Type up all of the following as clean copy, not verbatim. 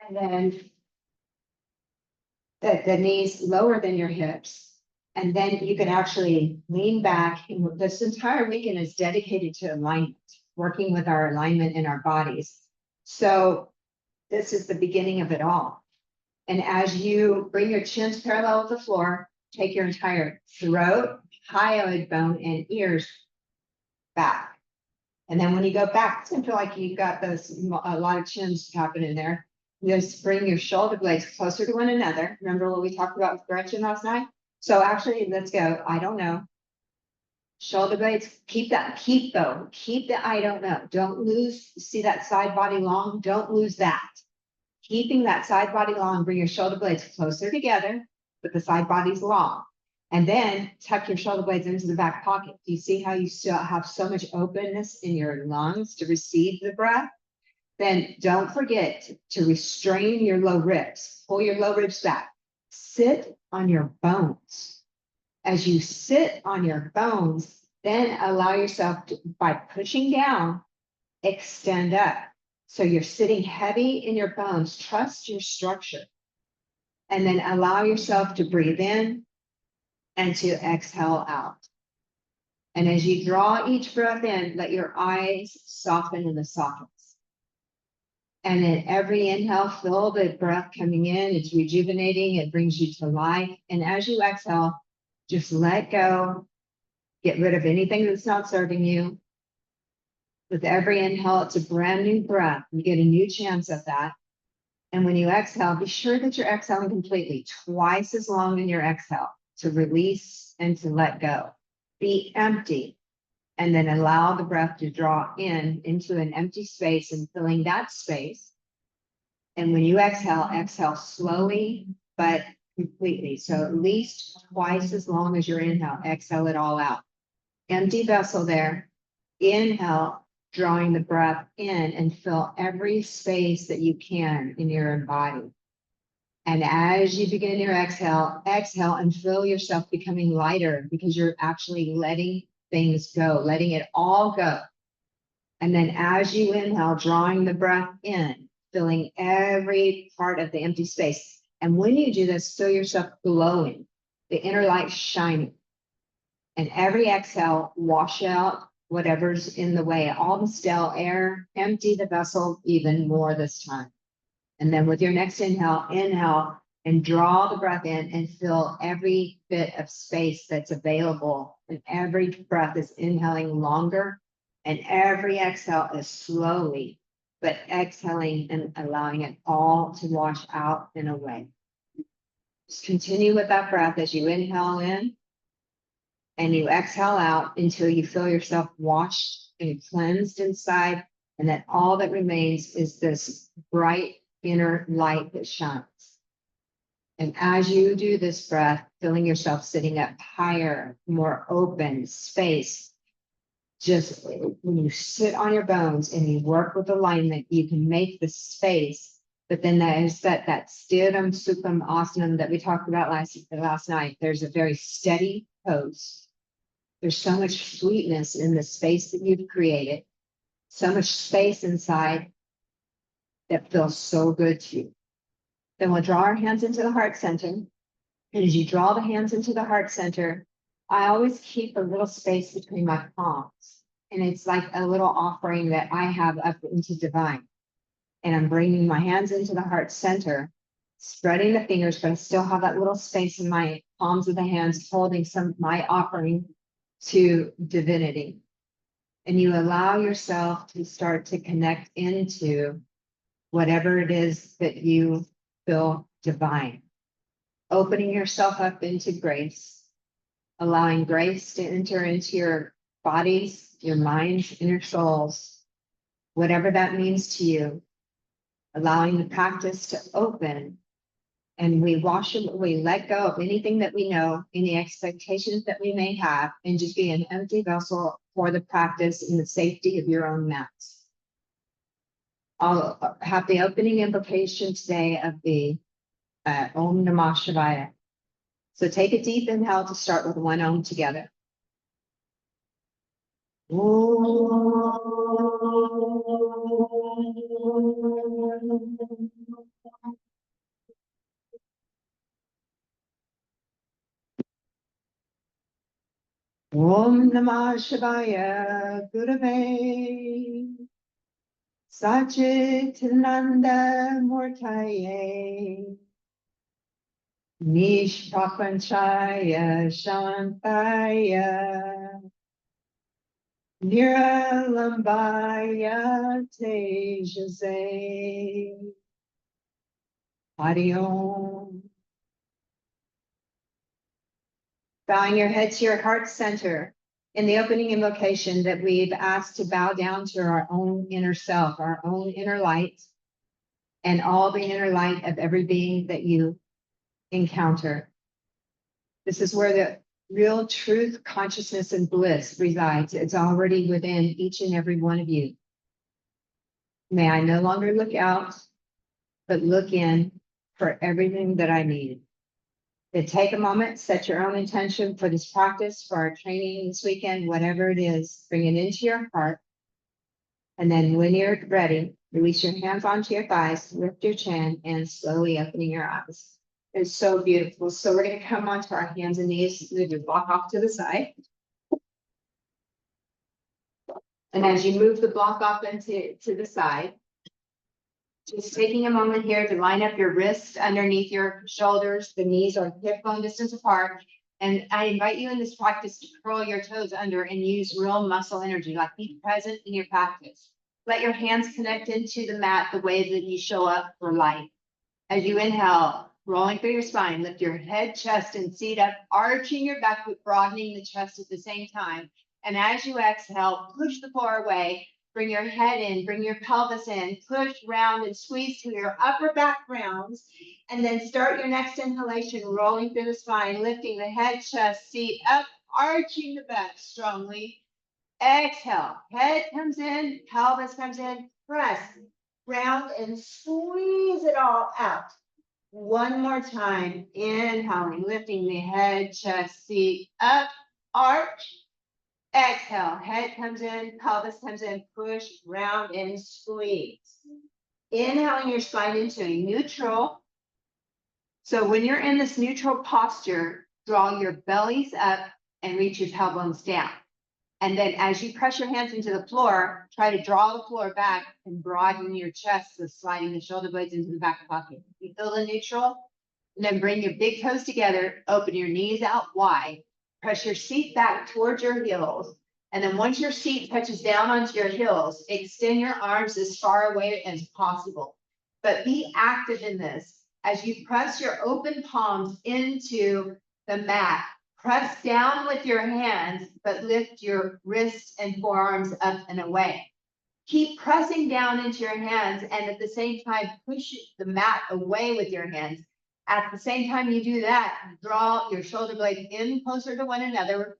And then the knees lower than your hips. And then you can actually lean back. And this entire weekend is dedicated to alignment, working with our alignment in our bodies. So this is the beginning of it all. And as you bring your chins parallel with the floor, take your entire throat, hyoid bone, and ears back. And then when you go back, it's gonna feel like you've got a lot of chins happening there. Just bring your shoulder blades closer to one another. Remember what we talked about with Gretchen last night? So actually, let's go. I don't know. Shoulder blades, keep the I don't know. Don't lose, see that side body long? Don't lose that. Keeping that side body long, bring your shoulder blades closer together, but the side body's long. And then tuck your shoulder blades into the back pocket. Do you see how you still have so much openness in your lungs to receive the breath? Then don't forget to restrain your low ribs. Pull your low ribs back. Sit on your bones. As you sit on your bones, then allow yourself to, by pushing down, extend up. So you're sitting heavy in your bones. Trust your structure. And then allow yourself to breathe in and to exhale out. And as you draw each breath in, let your eyes soften in the sockets. And in every inhale, feel the breath coming in. It's rejuvenating. It brings you to life. And as you exhale, just let go. Get rid of anything that's not serving you. With every inhale, it's a brand new breath. You get a new chance at that. And when you exhale, be sure that you're exhaling completely, twice as long in your exhale to release and to let go. Be empty. And then allow the breath to draw in into an empty space and filling that space. And when you exhale, exhale slowly, but completely. So at least twice as long as your inhale, exhale it all out. Empty vessel there. Inhale, drawing the breath in and fill every space that you can in your body. And as you begin your exhale, exhale and feel yourself becoming lighter because you're actually letting things go, letting it all go. And then as you inhale, drawing the breath in, filling every part of the empty space. And when you do this, feel yourself glowing, the inner light shining. And every exhale, wash out whatever's in the way, all the stale air, empty the vessel even more this time. And then with your next inhale, inhale and draw the breath in and fill every bit of space that's available. And every breath is inhaling longer. And every exhale is slowly, but exhaling and allowing it all to wash out and away. Just continue with that breath as you inhale in and you exhale out until you feel yourself washed and cleansed inside. And that all that remains is this bright inner light that shines. And as you do this breath, feeling yourself sitting up higher, more open space, just when you sit on your bones and you work with alignment, you can make the space. But then there's that Sthira Sukham Asana that we talked about last night. There's a very steady pose. There's so much sweetness in the space that you've created, so much space inside that feels so good to you. Then we'll draw our hands into the heart center. And as you draw the hands into the heart center, I always keep a little space between my palms. And it's like a little offering that I have up into divine. And I'm bringing my hands into the heart center, spreading the fingers, but I still have that little space in my palms of the hands holding my offering to divinity. And you allow yourself to start to connect into whatever it is that you feel divine. Opening yourself up into grace, allowing grace to enter into your bodies, your minds, and your souls, whatever that means to you, allowing the practice to open. And we let go of anything that we know, any expectations that we may have, and just be an empty vessel for the practice in the safety of your own mats. I'll have the opening invocation today of the Om Namah Shivaya. So take a deep inhale to start with one Om together. Om. Namah Shivaya Gurave Sachitananda Murtaye Nishpapanchaya Shantaya Niralambaya Tejase Hari Om. Bowing your head to your heart center in the opening invocation that we've asked to bow down to our own inner self, our own inner light, and all the inner light of every being that you encounter. This is where the real truth, consciousness, and bliss resides. It's already within each and every one of you. May I no longer look out, but look in for everything that I need. To take a moment, set your own intention for this practice, for our training this weekend, whatever it is, bring it into your heart. And then when you're ready, release your hands onto your thighs, lift your chin, and slowly opening your eyes. It's so beautiful. So we're going to come onto our hands and knees, move your block off to the side. And as you move the block off to the side, just taking a moment here to line up your wrists underneath your shoulders. The knees are hip bone distance apart. And I invite you in this practice to curl your toes under and use real muscle energy, like be present in your practice. Let your hands connect into the mat the way that you show up for life. As you inhale, rolling through your spine, lift your head, chest, and seat up, arching your back, but broadening the chest at the same time. And as you exhale, push the floor away. Bring your head in, bring your pelvis in, push, round, and squeeze till your upper back rounds. And then start your next inhalation, rolling through the spine, lifting the head, chest, seat up, arching the back strongly. Exhale, head comes in, pelvis comes in, press, round, and squeeze it all out. One more time, inhaling, lifting the head, chest, seat up, arch. Exhale, head comes in, pelvis comes in, push, round, and squeeze. Inhaling your spine into a neutral. So when you're in this neutral posture, draw your bellies up and reach your tailbones down. And then as you press your hands into the floor, try to draw the floor back and broaden your chest, so sliding the shoulder blades into the back pocket. You feel the neutral? And then bring your big toes together, open your knees out wide. Press your seat back towards your heels. And then once your seat touches down onto your heels, extend your arms as far away as possible. But be active in this. As you press your open palms into the mat, press down with your hands, but lift your wrists and forearms up and away. Keep pressing down into your hands and at the same time, push the mat away with your hands. At the same time you do that, draw your shoulder blades in closer to one another.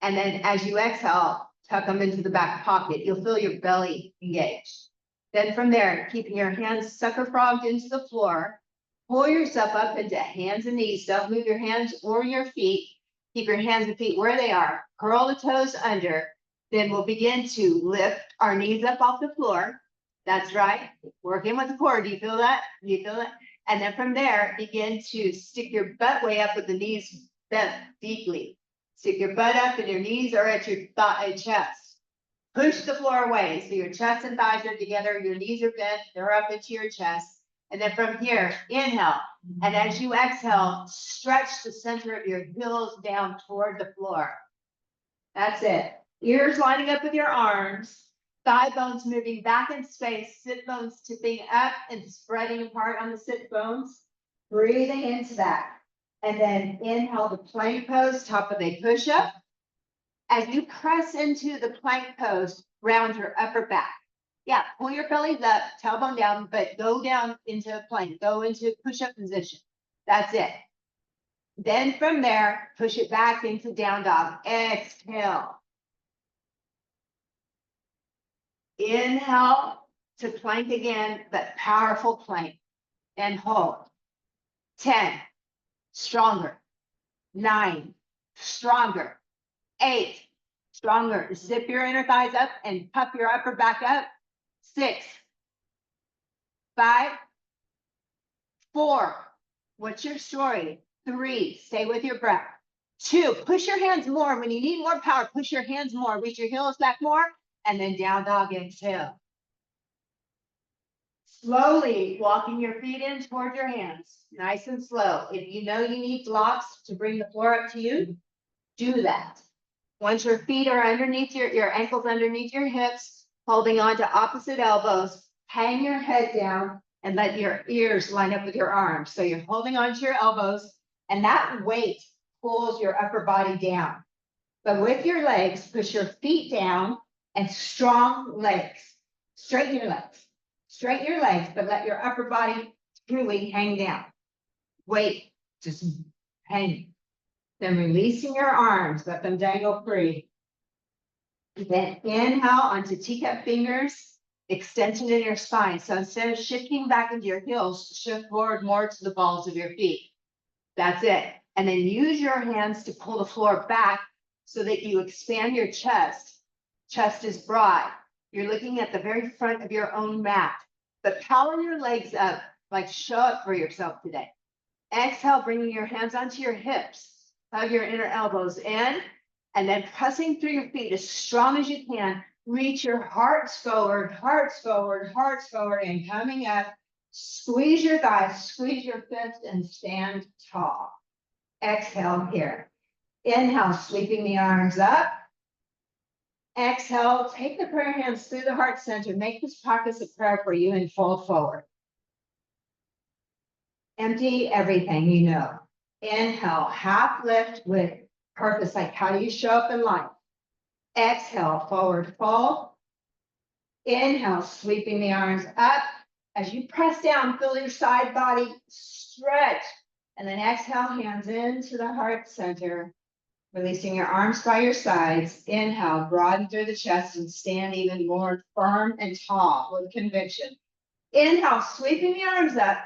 And then as you exhale, tuck them into the back pocket. You'll feel your belly engaged. Then from there, keeping your hands sucker frogged into the floor, pull yourself up into hands and knees. Don't move your hands or your feet. Keep your hands and feet where they are. Curl the toes under. Then we'll begin to lift our knees up off the floor. That's right. Working with the core. Do you feel that? Do you feel that? And then from there, begin to stick your butt way up with the knees bent deeply. Stick your butt up and your knees are at your chest. Push the floor away. So your chest and thighs are together. Your knees are bent. They're up into your chest. And then from here, inhale. And as you exhale, stretch the center of your heels down toward the floor. That's it. Ears lining up with your arms. Thigh bones moving back in space, sit bones tipping up and spreading apart on the sit bones. Breathing into that. And then inhale the plank pose, top of a push-up. As you press into the plank pose, round your upper back. Yeah, pull your bellies up, tailbone down, but go down into a plank. Go into push-up position. That's it. Then from there, push it back into down dog. Exhale. Inhale to plank again, but powerful plank. And hold. 10, stronger. 9, stronger. 8, stronger. Zip your inner thighs up and puff your upper back up. 6, 5, 4. What's your story? 3, stay with your breath. 2, push your hands more. When you need more power, push your hands more. Reach your heels back more, and then down dog, exhale. Slowly walking your feet in toward your hands, nice and slow. If you know you need blocks to bring the floor up to you, do that. Once your feet are underneath your ankles underneath your hips, holding on to opposite elbows, hang your head down and let your ears line up with your arms. So you're holding on to your elbows, and that weight pulls your upper body down. But with your legs, push your feet down and strong legs. Straighten your legs. Straighten your legs, but let your upper body truly hang down. Weight, just hang. Then releasing your arms, let them dangle free. Then inhale onto teacup fingers, extension in your spine. So instead of shifting back into your heels, shift forward more to the balls of your feet. That's it. And then use your hands to pull the floor back so that you expand your chest. Chest is broad. You're looking at the very front of your own mat. But power your legs up, like show up for yourself today. Exhale, bringing your hands onto your hips. Hug your inner elbows in, and then pressing through your feet as strong as you can. Reach your hearts forward, hearts forward, hearts forward, and coming up. Squeeze your thighs, squeeze your fists, and stand tall. Exhale here. Inhale, sweeping the arms up. Exhale, take the prayer hands through the heart center. Make this practice a prayer for you and fold forward. Empty everything you know. Inhale, half lift with purpose, like how do you show up in life? Exhale, forward fold. Inhale, sweeping the arms up. As you press down, feel your side body stretch. And then exhale, hands into the heart center. Releasing your arms by your sides. Inhale, broaden through the chest and stand even more firm and tall with conviction. Inhale, sweeping the arms up.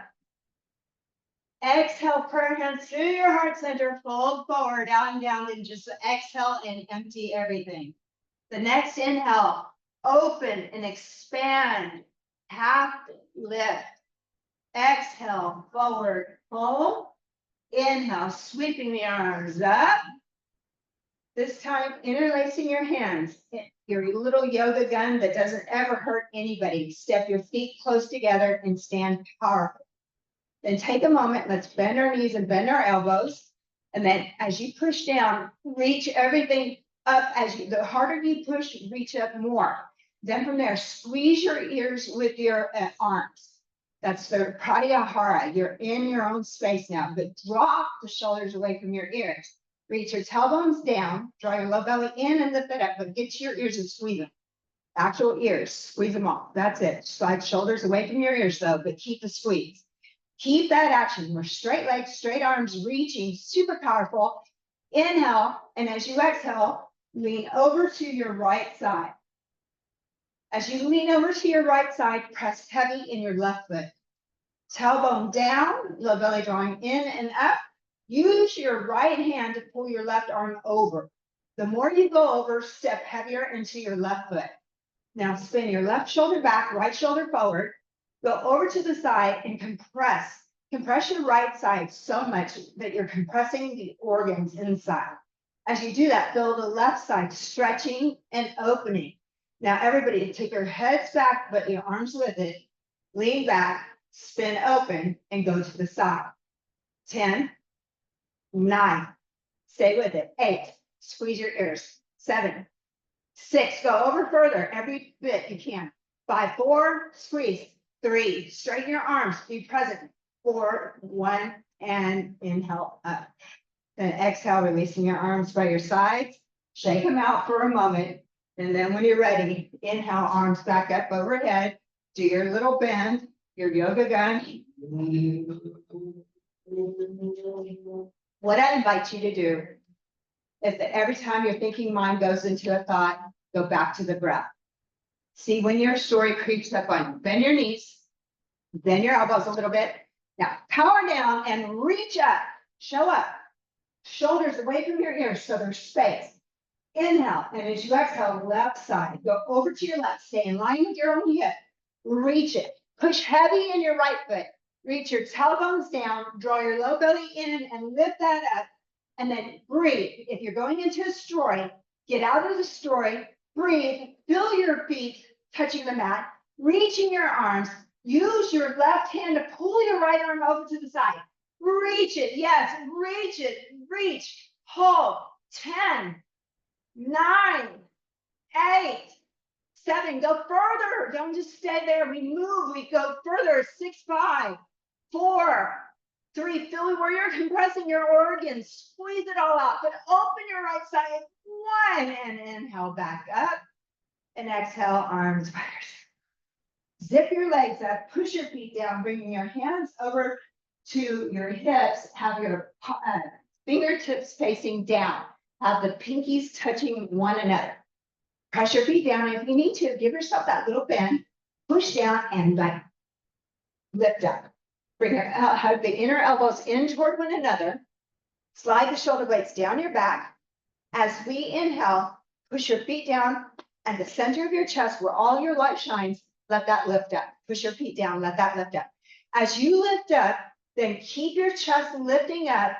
Exhale, prayer hands through your heart center, fold forward, out and down, and just exhale and empty everything. The next inhale, open and expand, half lift. Exhale, forward, fold. Inhale, sweeping the arms up. This time, interlacing your hands, your little yoga gun that doesn't ever hurt anybody. Step your feet close together and stand powerful. Then take a moment, let's bend our knees and bend our elbows. And then as you push down, reach everything up. The harder you push, reach up more. Then from there, squeeze your ears with your arms. That's the pratyahara. You're in your own space now, but drop the shoulders away from your ears. Reach your tailbones down, draw your low belly in and lift it up, but get to your ears and squeeze them. Actual ears, squeeze them off. That's it. Slide shoulders away from your ears though, but keep the squeeze. Keep that action. We're straight legs, straight arms, reaching, super powerful. Inhale, and as you exhale, lean over to your right side. As you lean over to your right side, press heavy in your left foot. Tailbone down, low belly drawing in and up. Use your right hand to pull your left arm over. The more you go over, step heavier into your left foot. Now spin your left shoulder back, right shoulder forward. Go over to the side and compress. Compress your right side so much that you're compressing the organs inside. As you do that, feel the left side stretching and opening. Now everybody take your heads back, but your arms with it. Lean back, spin open, and go to the side. 10, 9, stay with it. 8, squeeze your ears. 7, 6, go over further every bit you can. 5, 4, squeeze. 3, straighten your arms, be present. 4, 1, and inhale up. Then exhale, releasing your arms by your sides. Shake them out for a moment. And then when you're ready, inhale, arms back up overhead. Do your little bend, your yoga gun. What I invite you to do is that every time your thinking mind goes into a thought, go back to the breath. See when your story creeps up on you. Bend your knees, bend your elbows a little bit. Now power down and reach up, show up. Shoulders away from your ears so there's space. Inhale, and as you exhale, left side, go over to your left, stay in line with your own hip. Reach it, push heavy in your right foot. Reach your tailbones down, draw your low belly in and lift that up. and then breathe. If you're going into a story, get out of the story, breathe, feel your feet touching the mat, reaching your arms, use your left hand to pull your right arm over to the side. Reach it, yes, reach it, reach, hold, 10, 9, 8, 7, go further, don't just stay there, we move, we go further, 6, 5, 4, 3, feel where you're compressing your organs, squeeze it all out, but open your right side, 1, and inhale back up, and exhale, arms by yourself. Zip your legs up, push your feet down, bringing your hands over to your hips, have your fingertips facing down, have the pinkies touching one another. Press your feet down. If you need to, give yourself that little bend, push down and lift up. Bring your, hug the inner elbows in toward one another. Slide the shoulder blades down your back. As we inhale, push your feet down and the center of your chest where all your light shines, let that lift up. Push your feet down, let that lift up. As you lift up, then keep your chest lifting up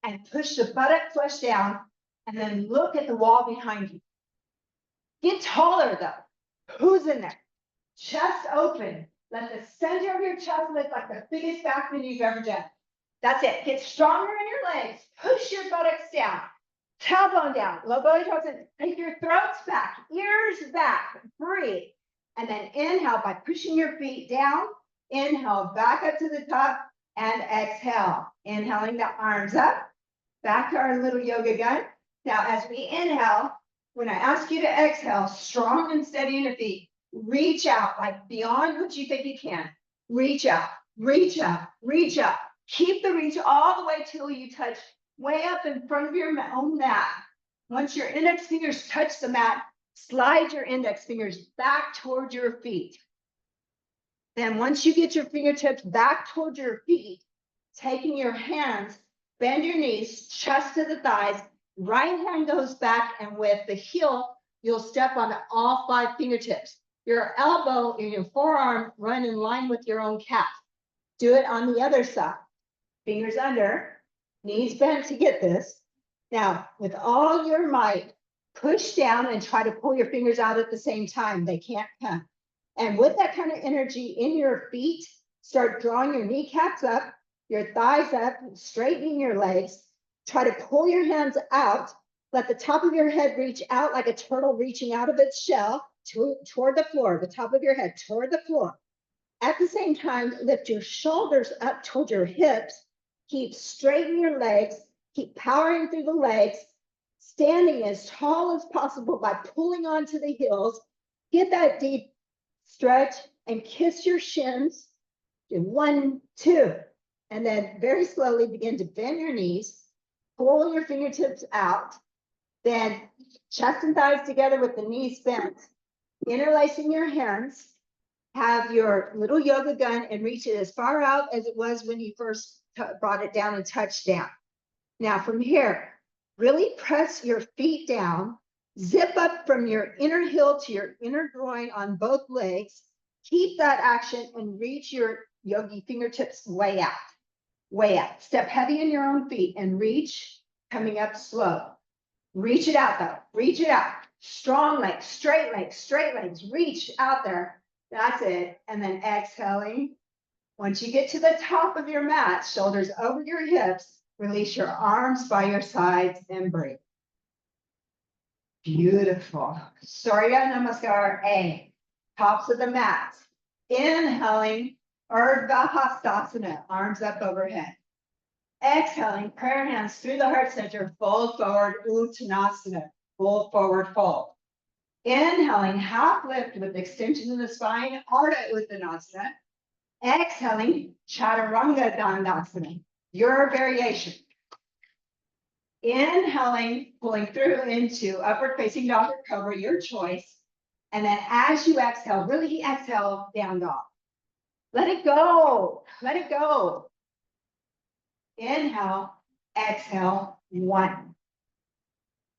and push the buttock flush down and then look at the wall behind you. Get taller though. Who's in there? Chest open. Let the center of your chest lift like the biggest back bend you've ever done. That's it. Get stronger in your legs. Push your buttocks down. Tailbone down. Low belly towards it. Take your throats back. Ears back. Breathe. And then inhale by pushing your feet down. Inhale back up to the top and exhale. Inhaling the arms up. Back to our little yoga gun. Now as we inhale, when I ask you to exhale, strong and steady in your feet, reach out like beyond what you think you can. Reach out, reach out, reach out. Keep the reach all the way till you touch way up in front of your own mat. Once your index fingers touch the mat, slide your index fingers back toward your feet. Then once you get your fingertips back toward your feet, taking your hands, bend your knees, chest to the thighs, right hand goes back, and with the heel, you'll step on all 5 fingertips. Your elbow and your forearm run in line with your own calf. Do it on the other side. Fingers under, knees bent to get this. Now, with all your might, push down and try to pull your fingers out at the same time. They can't come. And with that kind of energy in your feet, start drawing your kneecaps up, your thighs up, straightening your legs. Try to pull your hands out. Let the top of your head reach out like a turtle reaching out of its shell toward the floor, the top of your head toward the floor. At the same time, lift your shoulders up toward your hips. Keep straightening your legs. Keep powering through the legs. Standing as tall as possible by pulling onto the heels. Get that deep stretch and kiss your shins. Do 1, 2. And then very slowly begin to bend your knees. Pull your fingertips out, then chest and thighs together with the knees bent, interlacing your hands, have your little yoga gun and reach it as far out as it was when you first brought it down and touched down. Now from here, really press your feet down, zip up from your inner heel to your inner groin on both legs, keep that action and reach your yogi fingertips way out. Way out. Step heavy in your own feet and reach, coming up slow. Reach it out though. Reach it out. Strong legs, straight legs, straight legs. Reach out there. That's it. And then exhaling. Once you get to the top of your mat, shoulders over your hips, release your arms by your sides and breathe. Beautiful. Surya Namaskar A. Tops of the mat. Inhaling. Urdhva Hastasana, arms up overhead. Exhaling, prayer hands through the heart center, fold forward, Uttanasana, fold forward, fold. Inhaling, half lift with extension of the spine, Ardha Uttanasana. Exhaling, Chaturanga Dandasana, your variation. Inhaling, pulling through into upward facing dog or cobra, your choice. And then as you exhale, really exhale, down dog. Let it go. Let it go. Inhale, exhale, 1.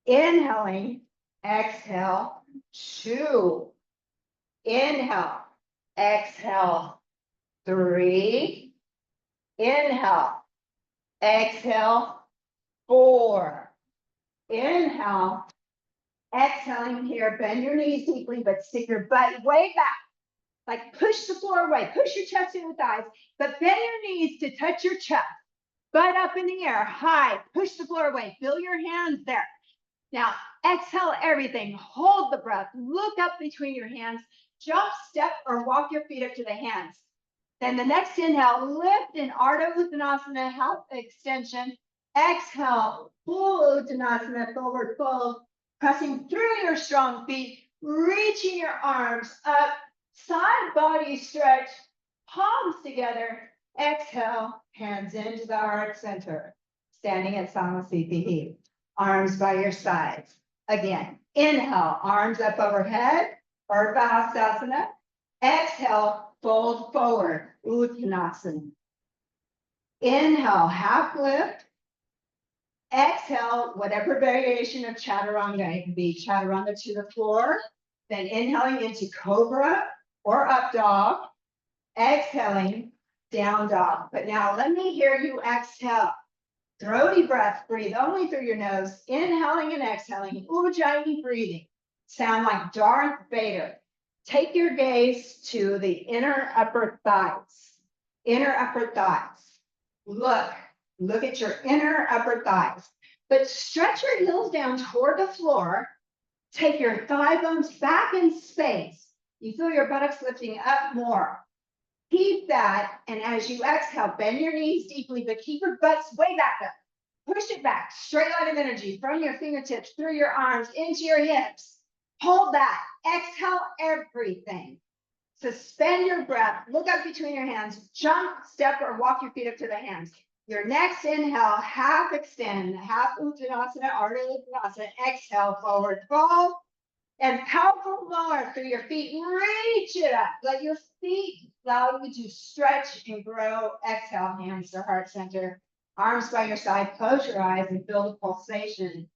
Inhaling, exhale, 2. Inhale, exhale, 3. Inhale, exhale, 4. Inhale. Exhaling here, bend your knees deeply, but stick your butt way back. Like push the floor away, push your chest in the thighs, but bend your knees to touch your chest. Butt up in the air, high, push the floor away, feel your hands there. Now, exhale everything, hold the breath, look up between your hands, jump, step, or walk your feet up to the hands. Then the next inhale, lift in Ardha Uttanasana, half extension. Exhale, full Uttanasana, forward fold, pressing through your strong feet, reaching your arms up, side body stretch, palms together. Exhale, hands into the heart center, standing at Samasthiti. Arms by your sides. Again, inhale, arms up overhead, Urdhva Hastasana. Exhale, fold forward, Uttanasana. Inhale, half lift. Exhale, whatever variation of Chaturanga, it can be Chaturanga to the floor, then inhaling into Cobra or Up Dog, exhaling, Down Dog. But now let me hear you exhale. Throaty breath, breathe only through your nose, inhaling and exhaling, Ujjayi breathing. Sound like Darth Vader. Take your gaze to the inner upper thighs. Inner upper thighs. Look at your inner upper thighs. But stretch your heels down toward the floor. Take your thigh bones back in space. You feel your buttocks lifting up more. Keep that, and as you exhale, bend your knees deeply, but keep your butts way back up. Push it back, straight line of energy from your fingertips, through your arms, into your hips. Hold that. Exhale everything. Suspend your breath. Look up between your hands. Jump, step, or walk your feet up to the hands. Your next inhale, half extend, half Uttanasana, Ardha Uttanasana. Exhale, forward fold. And powerful lower through your feet. Reach it up. Let your feet allow you to stretch and grow. Exhale, hands to heart center. Arms by your side. Close your eyes and feel the pulsation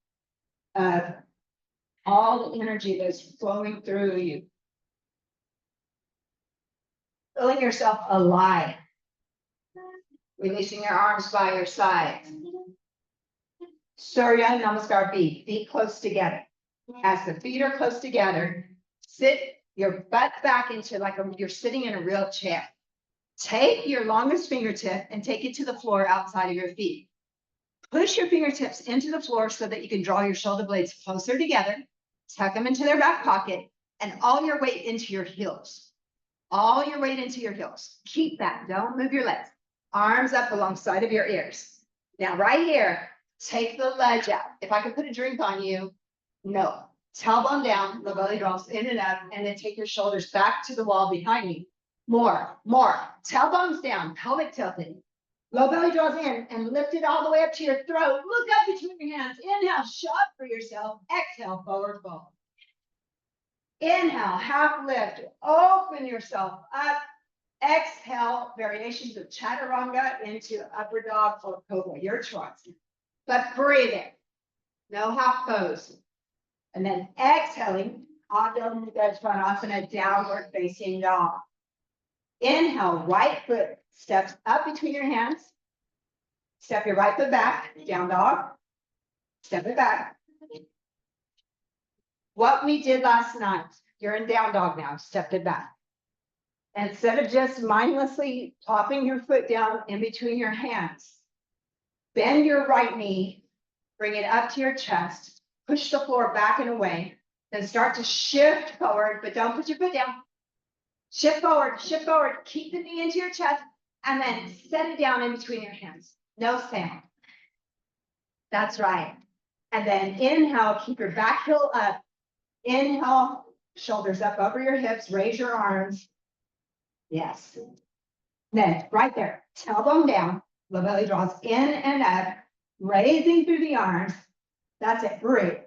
of all the energy that's flowing through you. Feeling yourself alive. Releasing your arms by your sides. Surya Namaskar feet close together. As the feet are close together, sit your butt back into you're sitting in a real chair. Take your longest fingertip and take it to the floor outside of your feet. Push your fingertips into the floor so that you can draw your shoulder blades closer together, tuck them into their back pocket, and all your weight into your heels. All your weight into your heels. Keep that. Don't move your legs. Arms up alongside of your ears. Now, right here, take the ledge out. If I could put a drink on you, no. Tailbone down, low belly draws in and up, and then take your shoulders back to the wall behind you. More. Tailbones down, pelvic tilted. Low belly draws in and lift it all the way up to your throat. Look up between your hands. Inhale, show up for yourself. Exhale, forward fold. Inhale, half lift. Open yourself up. Exhale, variations of Chaturanga into upper dog or cobra, your choice. But breathe in. No half pose. And then exhaling, Adho Mukha Svanasana, downward facing dog. Inhale, right foot steps up between your hands. Step your right foot back, down dog. Step it back. What we did last night, you're in down dog now, step it back. Instead of just mindlessly popping your foot down in between your hands, bend your right knee, bring it up to your chest, push the floor back and away, then start to shift forward, but don't put your foot down. Shift forward, keep the knee into your chest, and then set it down in between your hands. No sound. That's right. And then inhale, keep your back heel up. Inhale, shoulders up over your hips, raise your arms. Yes. Then right there, tailbone down, low belly draws in and up, raising through the arms. That's it, breathe.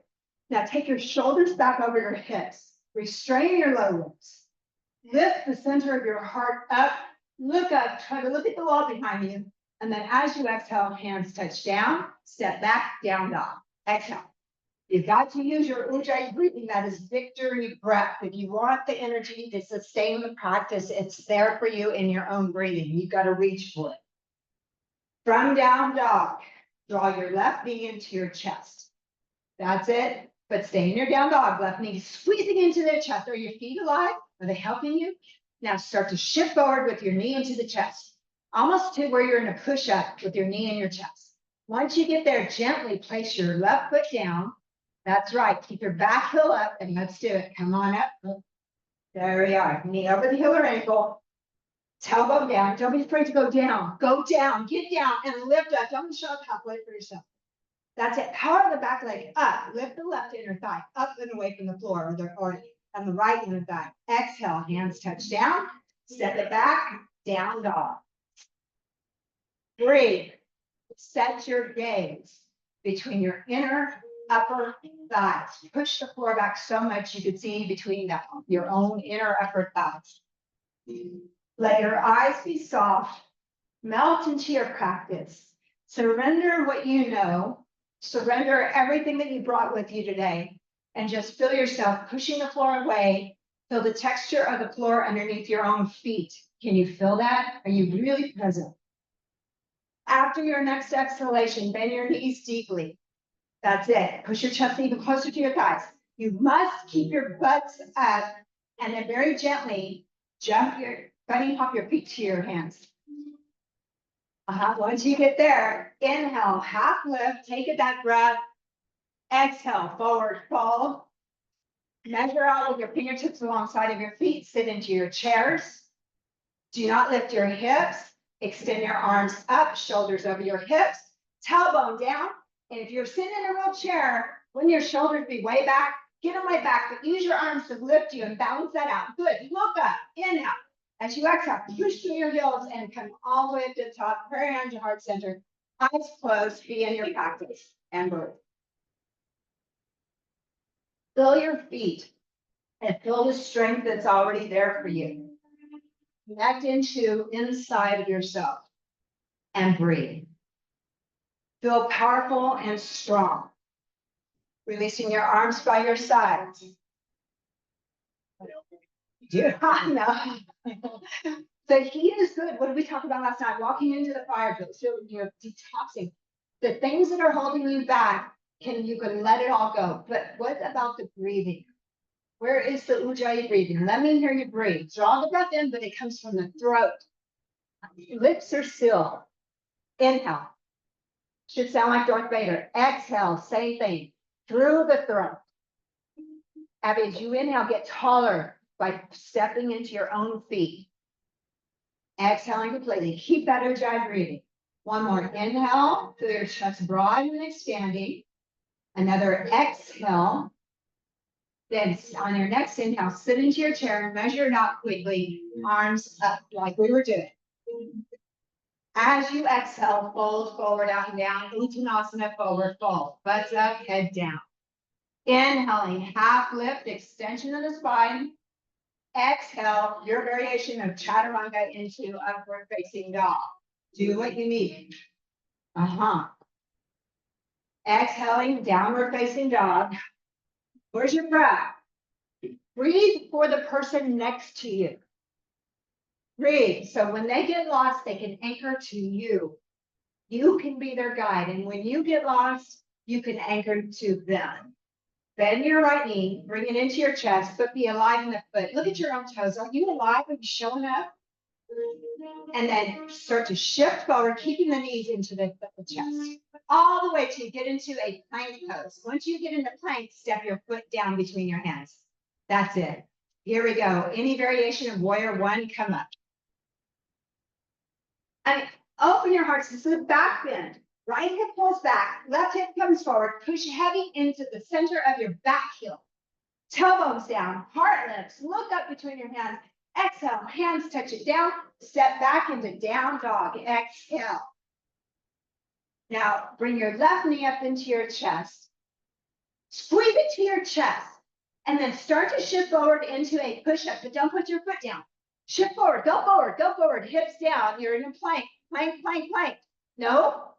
Now take your shoulders back over your hips, restrain your low ribs. Lift the center of your heart up, look up, try to look at the wall behind you. And then as you exhale, hands touch down, step back, down dog. Exhale. You've got to use your Ujjayi breathing. That is victory breath. If you want the energy to sustain the practice, it's there for you in your own breathing. You've got to reach for it. From down dog, draw your left knee into your chest. That's it. But stay in your down dog. Left knee squeezing into their chest. Are your feet alive? Are they helping you? Now start to shift forward with your knee into the chest, almost to where you're in a push-up with your knee in your chest. Once you get there, gently place your left foot down. That's right. Keep your back heel up and let's do it. Come on up. There we are. Knee over the heel or ankle. Tailbone down. Don't be afraid to go down. Go down. Get down and lift up. Don't show up halfway for yourself. That's it. Power the back leg up. Lift the left inner thigh up and away from the floor or and the right inner thigh. Exhale. Hands touch down. Step it back. Down dog. Breathe. Set your gaze between your inner upper thighs. Push the floor back so much you could see between your own inner upper thighs. Let your eyes be soft. Melt into your practice. Surrender what you know. Surrender everything that you brought with you today. And just feel yourself pushing the floor away. Feel the texture of the floor underneath your own feet. Can you feel that? Are you really present? After your next exhalation, bend your knees deeply. That's it. Push your chest even closer to your thighs. You must keep your butts up and then very gently jump your bunny hop your feet to your hands. Once you get there, inhale, half lift, take a deep breath. Exhale, forward fold. Measure out with your fingertips alongside of your feet. Sit into your chairs. Do not lift your hips. Extend your arms up, shoulders over your hips, tailbone down. And if you're sitting in a real chair, when your shoulders be way back, get on my back, but use your arms to lift you and balance that out. Good. Look up. Inhale. As you exhale, push through your heels and come all the way up to the top. Prayer hands to heart center. Eyes closed. Be in your practice and breathe. Feel your feet and feel the strength that's already there for you. Connect into inside of yourself and breathe. Feel powerful and strong. Releasing your arms by your sides. Yeah, no. The heat is good. What did we talk about last night? Walking into the fire, so you're detoxing. The things that are holding you back, you can let it all go. But what about the breathing? Where is the Ujjayi breathing? Let me hear you breathe. Draw the breath in, but it comes from the throat. Lips are sealed. Inhale. Should sound like Darth Vader. Exhale, same thing. Through the throat. Abby, as you inhale, get taller by stepping into your own feet. Exhaling completely. Keep that Ujjayi breathing. One more inhale. Feel your chest broad and expanding. Another exhale. Then on your next inhale, sit into your chair and measure it out quickly. Arms up like we were doing. As you exhale, fold forward, out and down. Uttanasana, forward fold. Butts up, head down. Inhaling, half lift, extension of the spine. Exhale, your variation of chaturanga into upward facing dog. Do what you need. Exhaling, downward facing dog. Where's your breath? Breathe for the person next to you. Breathe. So when they get lost, they can anchor to you. You can be their guide. And when you get lost, you can anchor to them. Bend your right knee, bring it into your chest, foot be alive in the foot. Look at your own toes. Are you alive? Are you showing up? And then start to shift forward, keeping the knees into the chest. All the way till you get into a plank pose. Once you get into plank, step your foot down between your hands. That's it. Here we go. Any variation of warrior one, come up. And open your hearts. This is a back bend. Right hip pulls back, left hip comes forward, push heavy into the center of your back heel. Tailbones down, heart lifts, look up between your hands. Exhale, hands touch it down, step back into down dog, exhale. Now bring your left knee up into your chest. Squeeze it to your chest, and then start to shift forward into a push-up, but don't put your foot down. Shift forward, go forward, hips down. You're in a plank, plank. No.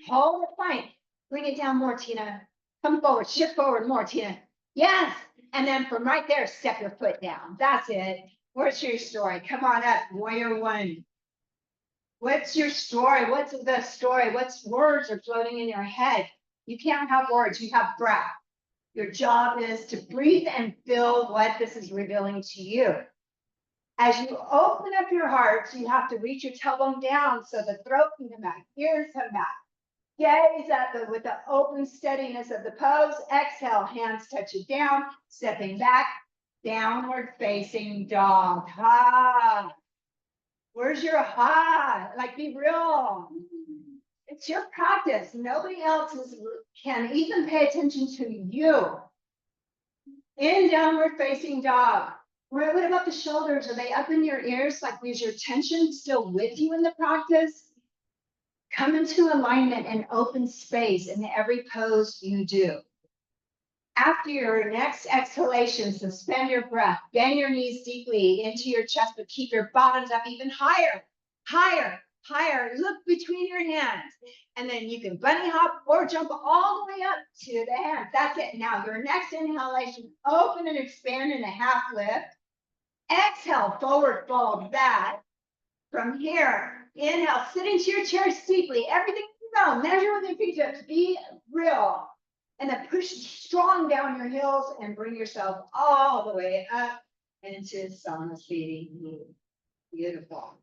Hold the plank. Bring it down more, Tina. Come forward. Shift forward more, Tina. Yes. And then from right there, step your foot down. That's it. What's your story? Come on up. Warrior one. What's your story? What's the story? What's words are floating in your head? You can't have words, you have breath. Your job is to breathe and feel what this is revealing to you. As you open up your heart, you have to reach your tailbone down so the throat can come back, ears come back. Gaze at with the open steadiness of the pose. Exhale, hands touch it down, stepping back, downward facing dog. Ha. Where's your ha? Like, be real. It's your practice. Nobody else can even pay attention to you. In downward facing dog. What about the shoulders? Are they up in your ears? Like, is your tension still with you in the practice? Come into alignment and open space in every pose you do. After your next exhalation, suspend your breath, bend your knees deeply into your chest, but keep your bottoms up even higher, higher, higher. Look between your hands. And then you can bunny hop or jump all the way up to the hands. That's it. Now, your next inhalation, open and expand in a half lift. Exhale, forward fold back. From here, inhale, sit into your chair steeply. Everything you know, measure with your fingertips, be real. And then push strong down your heels and bring yourself all the way up into Samasthiti. Beautiful.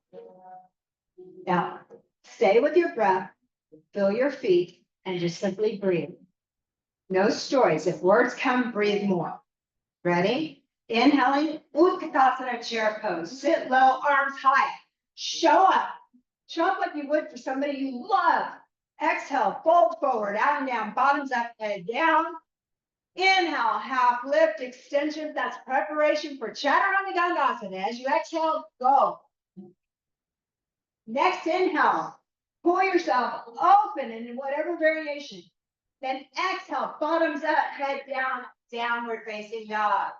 Now, stay with your breath, feel your feet, and just simply breathe. No stories. If words come, breathe more. Ready? Inhaling, Utkatasana chair pose. Sit low, arms high. Show up. Show up like you would for somebody you love. Exhale, fold forward, out and down, bottoms up, head down. Inhale, half lift, extension. That's preparation for Chaturanga Dandasana. As you exhale, go. Next inhale, pull yourself open in whatever variation. Then exhale, bottoms up, head down, downward facing dog.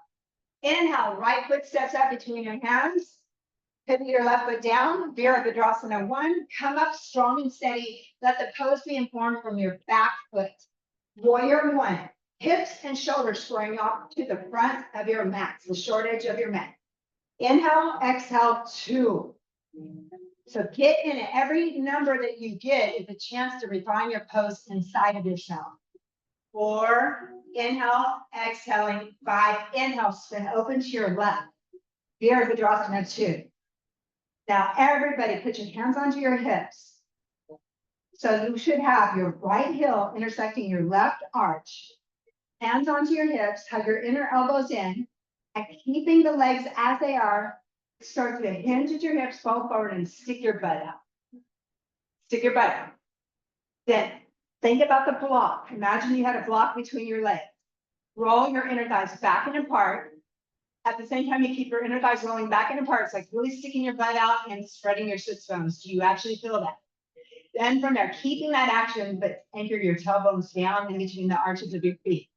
Inhale, right foot steps up between your hands. Pivot your left foot down, Virabhadrasana 1. Come up strong and steady. Let the pose be informed from your back foot. Warrior 1. Hips and shoulders squaring off to the front of your mat, the short edge of your mat. Inhale, exhale, 2. So get in it. Every number that you get is a chance to refine your pose inside of yourself. 4. Inhale, exhaling. 5. Inhale, spin open to your left. Virabhadrasana 2. Now, everybody, put your hands onto your hips. So you should have your right heel intersecting your left arch. Hands onto your hips, hug your inner elbows in, and keeping the legs as they are, start to hinge at your hips, fold forward, and stick your butt out. Stick your butt out. Then think about the block. Imagine you had a block between your legs. Roll your inner thighs back and apart. At the same time, you keep your inner thighs rolling back and apart. It's like really sticking your butt out and spreading your sits bones. Do you actually feel that? Then from there, keeping that action, but anchor your tailbones down in between the arches of your feet.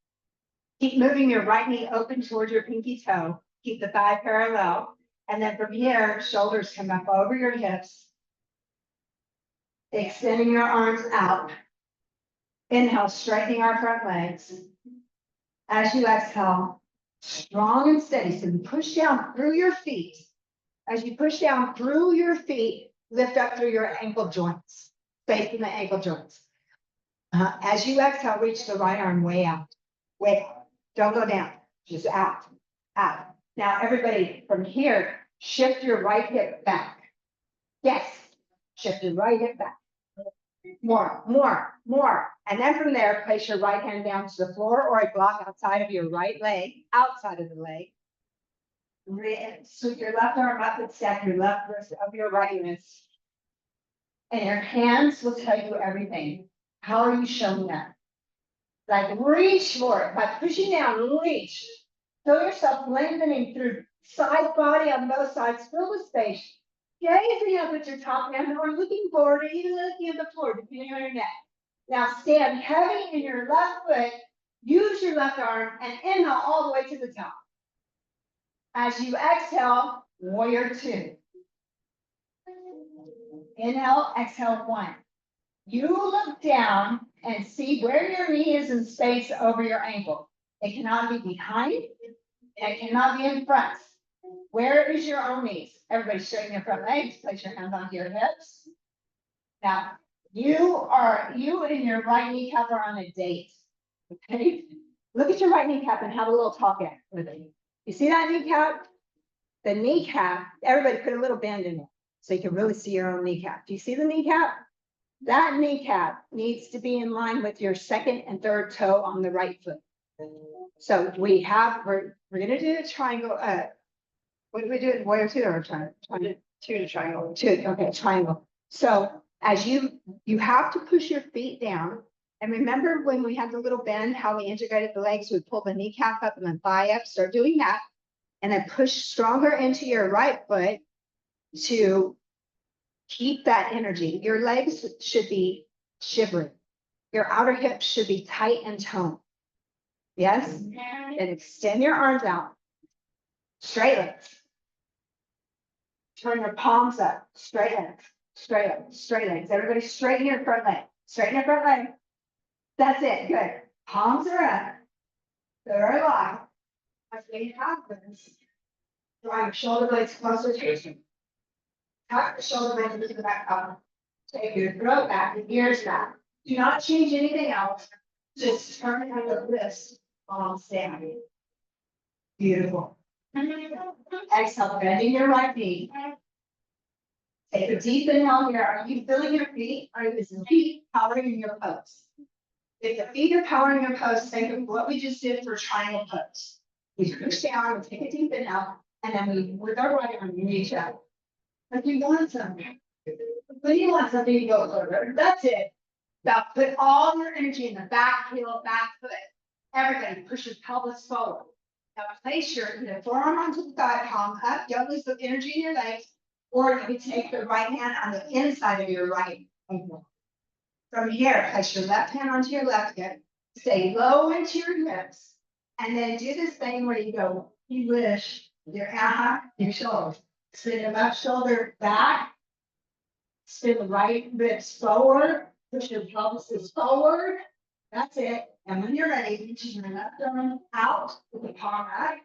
Keep moving your right knee open towards your pinky toe. Keep the thigh parallel. And then from here, shoulders come up over your hips. Extending your arms out. Inhale, straightening our front legs. As you exhale, strong and steady. So you push down through your feet. As you push down through your feet, lift up through your ankle joints, facing the ankle joints. As you exhale, reach the right arm way out. Way out. Don't go down. Just out. Out. Now, everybody, from here, shift your right hip back. Yes. Shift your right hip back. More, more, more. And then from there, place your right hand down to the floor or a block outside of your right leg, outside of the leg. Sweep your left arm up and stack your left wrist of your right wrist. And your hands will tell you everything. How are you showing that? Like reach for it by pushing down, reach. Feel yourself lengthening through side body on both sides. Fill the space. Gazing up at your top hand or looking forward or even looking at the floor, depending on your neck. Now stand heavy in your left foot. Use your left arm and inhale all the way to the top. As you exhale, warrior 2. Inhale, exhale 1. You look down and see where your knee is in space over your ankle. It cannot be behind. It cannot be in front. Where is your own knees? Everybody straighten your front legs. Place your hands onto your hips. Now, You and your right kneecap are on a date. Okay? Look at your right kneecap and have a little talk at with it. You see that kneecap? The kneecap, everybody put a little bend in it so you can really see your own kneecap. Do you see the kneecap? That kneecap needs to be in line with your second and third toe on the right foot. So we're gonna do a triangle. What do we do? Warrior two or triangle? Two to triangle. Two. Okay, triangle. So as you have to push your feet down. And remember when we had the little bend, how we integrated the legs, we pull the kneecap up and the thigh up. Start doing that, and then push stronger into your right foot to keep that energy. Your legs should be shivering. Your outer hips should be tight and toned. Yes? And extend your arms out. Straight legs. Turn your palms up. Straight legs. Straight up. Straight legs. Everybody straighten your front leg. Straighten your front leg. That's it. Good. Palms are up. They're alive. As they happens, draw your shoulder blades closer to you. Tuck the shoulder blades into the back up. Take your throat back, the ears back. Do not change anything else. Just turn your wrist palms down. Beautiful. Exhale, bending your right knee. Take a deep inhale here. Are you feeling your feet? Are your feet powering your pose? If the feet are powering your pose, think of what we just did for triangle pose. We push down, we take a deep inhale, and then we, with our right arm, we reach out. If you want something, when you want something, you go over. That's it. Now put all your energy in the back heel, back foot. Everybody push your pelvis forward. Now place your forearm onto the thigh, palm up. Don't lose the energy in your legs. Or you can take the right hand on the inside of your right ankle. From here, place your left hand onto your left hip. Stay low into your hips. And then do this thing where you go, you lift your shoulders. Spin your left shoulder back. Spin the right ribs forward. Push your pelvis forward. That's it. And when you're ready, reach your left arm out with the palm up.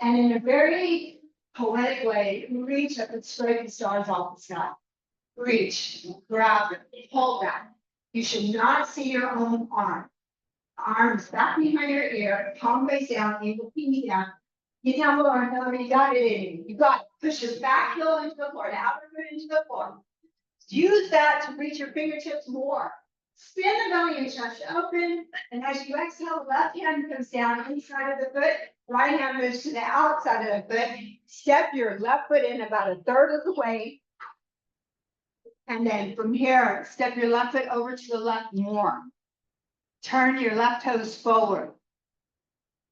And in a very poetic way, reach up and straighten stars off the sky. Reach, grab it, pull back. You should not see your own arm. Arms back behind your ear, palm face down, ankle pinky down. Get down lower and tell me you got it. You got it. Push your back heel into the floor, the outer foot into the floor. Use that to reach your fingertips more. Spin the belly and chest open. And as you exhale, left hand comes down inside of the foot. Right hand moves to the outside of the foot. Step your left foot in about a third of the way. And then from here, step your left foot over to the left more. Turn your left toes forward.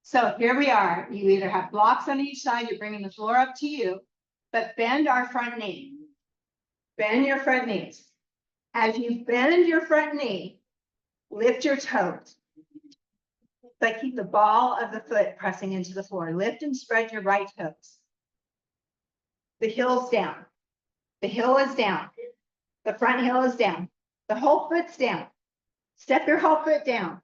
So here we are. You either have blocks on each side, you're bringing the floor up to you, but bend our front knee. Bend your front knees. As you bend your front knee, lift your toes, but keep the ball of the foot pressing into the floor. Lift and spread your right toes. The heel's down. The heel is down. The front heel is down. The whole foot's down. Step your whole foot down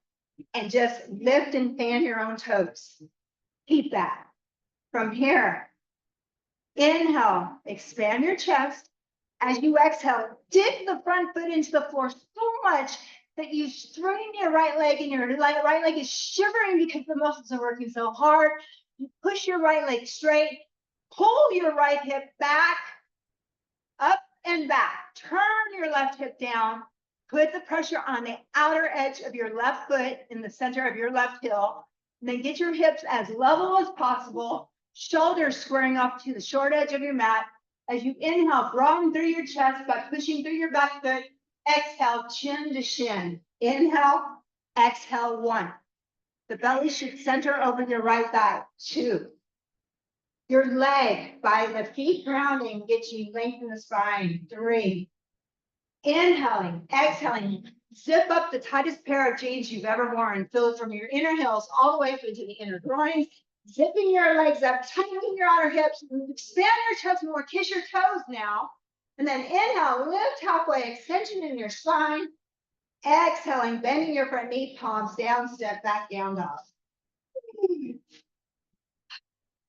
and just lift and fan your own toes. Keep that. From here, inhale, expand your chest. As you exhale, dig the front foot into the floor so much that you strain your right leg and your right leg is shivering because the muscles are working so hard. You push your right leg straight, pull your right hip back, up and back. Turn your left hip down. Put the pressure on the outer edge of your left foot in the center of your left heel. And then get your hips as level as possible. Shoulders squaring off to the short edge of your mat. As you inhale, broaden through your chest by pushing through your back foot. Exhale, chin to shin. Inhale, exhale, 1. The belly should center over your right thigh. 2. Your leg by the feet grounding gets you lengthen the spine. 3. Inhaling, exhaling, zip up the tightest pair of jeans you've ever worn. Fill it from your inner heels all the way up into the inner groins. Zipping your legs up, tightening your outer hips, expand your chest more, kiss your toes now. And then inhale, lift halfway, extension in your spine. Exhaling, bending your front knee, palms down, step back, down dog.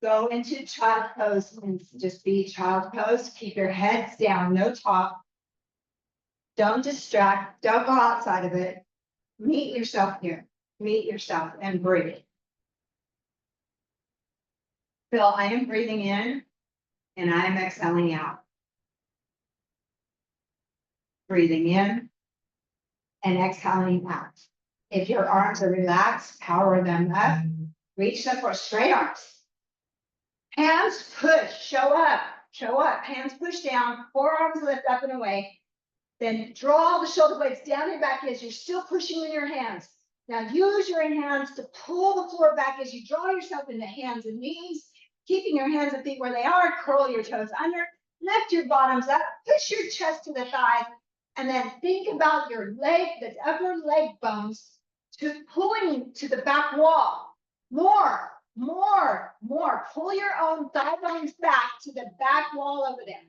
Go into child pose and just be child pose. Keep your heads down, no top. Don't distract. Don't go outside of it. Meet yourself here. Meet yourself and breathe. Feel I am breathing in and I am exhaling out. Breathing in and exhaling out. If your arms are relaxed, power them up. Reach them for straight arms. Hands push, show up, show up. Hands push down, forearms lift up and away. Then draw the shoulder blades down your back as you're still pushing with your hands. Now use your hands to pull the floor back as you draw yourself into hands and knees, keeping your hands and feet where they are. Curl your toes under, lift your bottoms up, push your chest to the thighs, and then think about your leg, the upper leg bones, to pulling to the back wall. More. Pull your own thigh bones back to the back wall over there.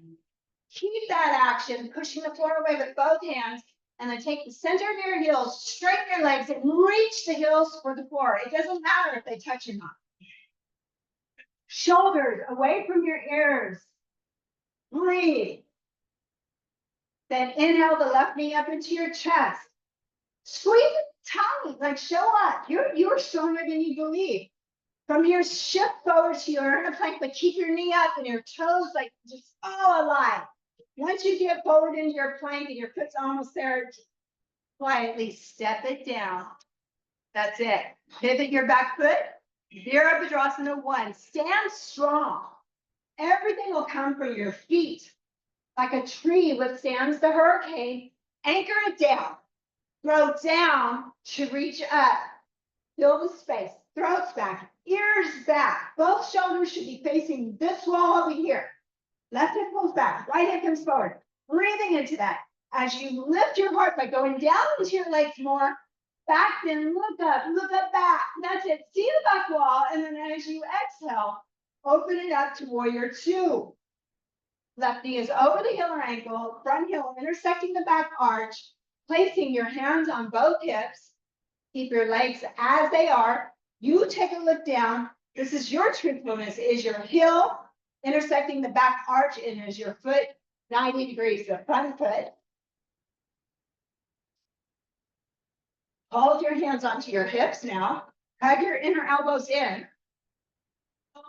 Keep that action, pushing the floor away with both hands, and then take the center of your heels, straighten your legs, and reach the heels for the floor. It doesn't matter if they touch or not. Shoulders away from your ears. Breathe. Then inhale the left knee up into your chest. Squeeze it tongue, like show up. You're stronger than you believe. From here, shift forward to your inner plank, but keep your knee up and your toes like just all alive. Once you get forward into your plank and your foot's almost there, quietly step it down. That's it. Pivot your back foot. Virabhadrasana 1. Stand strong. Everything will come from your feet. Like a tree withstands the hurricane, anchor it down. Throw down to reach up. Fill the space. Throats back, ears back. Both shoulders should be facing this wall over here. Left hip pulls back, right hip comes forward. Breathing into that. As you lift your heart by going down into your legs more, back, then look up, back. That's it. See the back wall, and then as you exhale, open it up to warrior 2. Left knee is over the heel or ankle, front heel intersecting the back arch, placing your hands on both hips. Keep your legs as they are. You take a look down. This is your truthfulness. Is your heel intersecting the back arch, and is your foot 90 degrees, the front foot? Hold your hands onto your hips now. Hug your inner elbows in.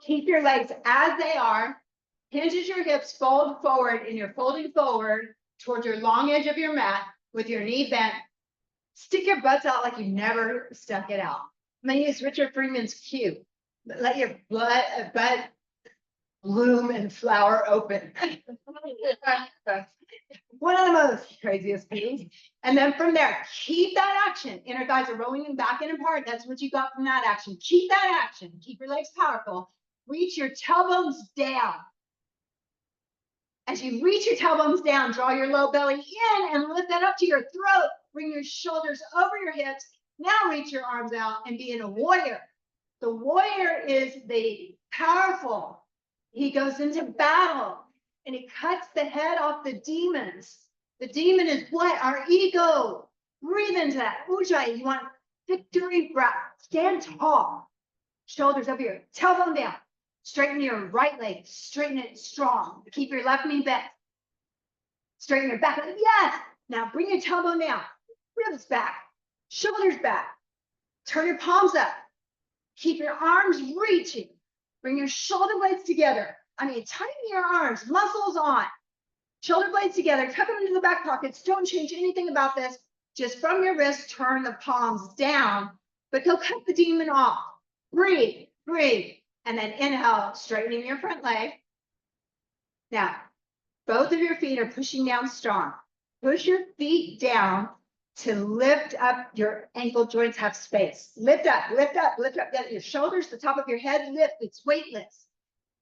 Keep your legs as they are. Hinges your hips, fold forward, and you're folding forward towards your long edge of your mat with your knee bent. Stick your butts out like you never stuck it out. I'm going to use Richard Freeman's cue. Let your butt bloom and flower open. One of the most craziest things. And then from there, keep that action. Inner thighs are rolling them back and apart. That's what you got from that action. Keep that action. Keep your legs powerful. Reach your tailbones down. As you reach your tailbones down, draw your low belly in and lift that up to your throat. Bring your shoulders over your hips. Now reach your arms out and be in a warrior. The warrior is the powerful. He goes into battle and he cuts the head off the demons. The demon is what? Our ego. Breathe into that. Ujjayi, you want victory breath. Stand tall. Shoulders up here. Tailbone down. Straighten your right leg. Straighten it strong. Keep your left knee bent. Straighten your back leg. Yes. Now bring your tailbone down. Ribs back. Shoulders back. Turn your palms up. Keep your arms reaching. Bring your shoulder blades together. Tighten your arms, muscles on. Shoulder blades together, tuck them into the back pockets. Don't change anything about this. Just from your wrist, turn the palms down, but go cut the demon off. Breathe, breathe. And then inhale, straightening your front leg. Now, both of your feet are pushing down strong. Push your feet down to lift up. Your ankle joints have space. Lift up, lift up, lift up. Your shoulders, the top of your head, lift. It's weightless.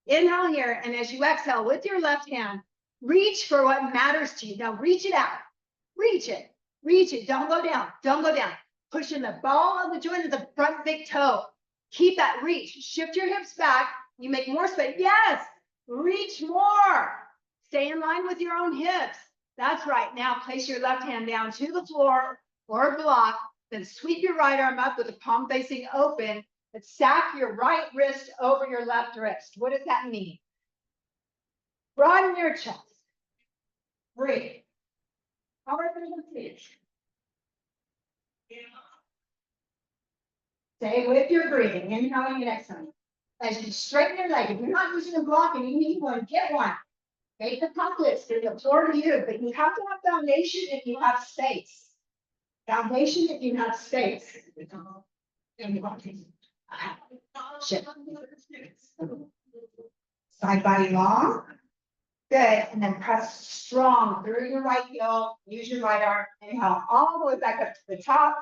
Inhale here, and as you exhale with your left hand, reach for what matters to you. Now reach it out. Reach it. Reach it. Don't go down. Don't go down. Pushing the ball of the joint of the front big toe. Keep that reach. Shift your hips back. You make more space. Yes. Reach more. Stay in line with your own hips. That's right. Now place your left hand down to the floor or block. Then sweep your right arm up with the palm facing open. But stack your right wrist over your left wrist. What does that mean? Broaden your chest. Breathe. Power through the feet. Stay with your breathing, inhaling and exhaling. As you straighten your leg, if you're not using a block and you need one, get one. Make the pockets, they're the floor to you, but you have to have foundation if you have space. Foundation if you have space. Shift. Side body long. Good, and then press strong through your right heel, use your right arm, inhale all the way back up to the top.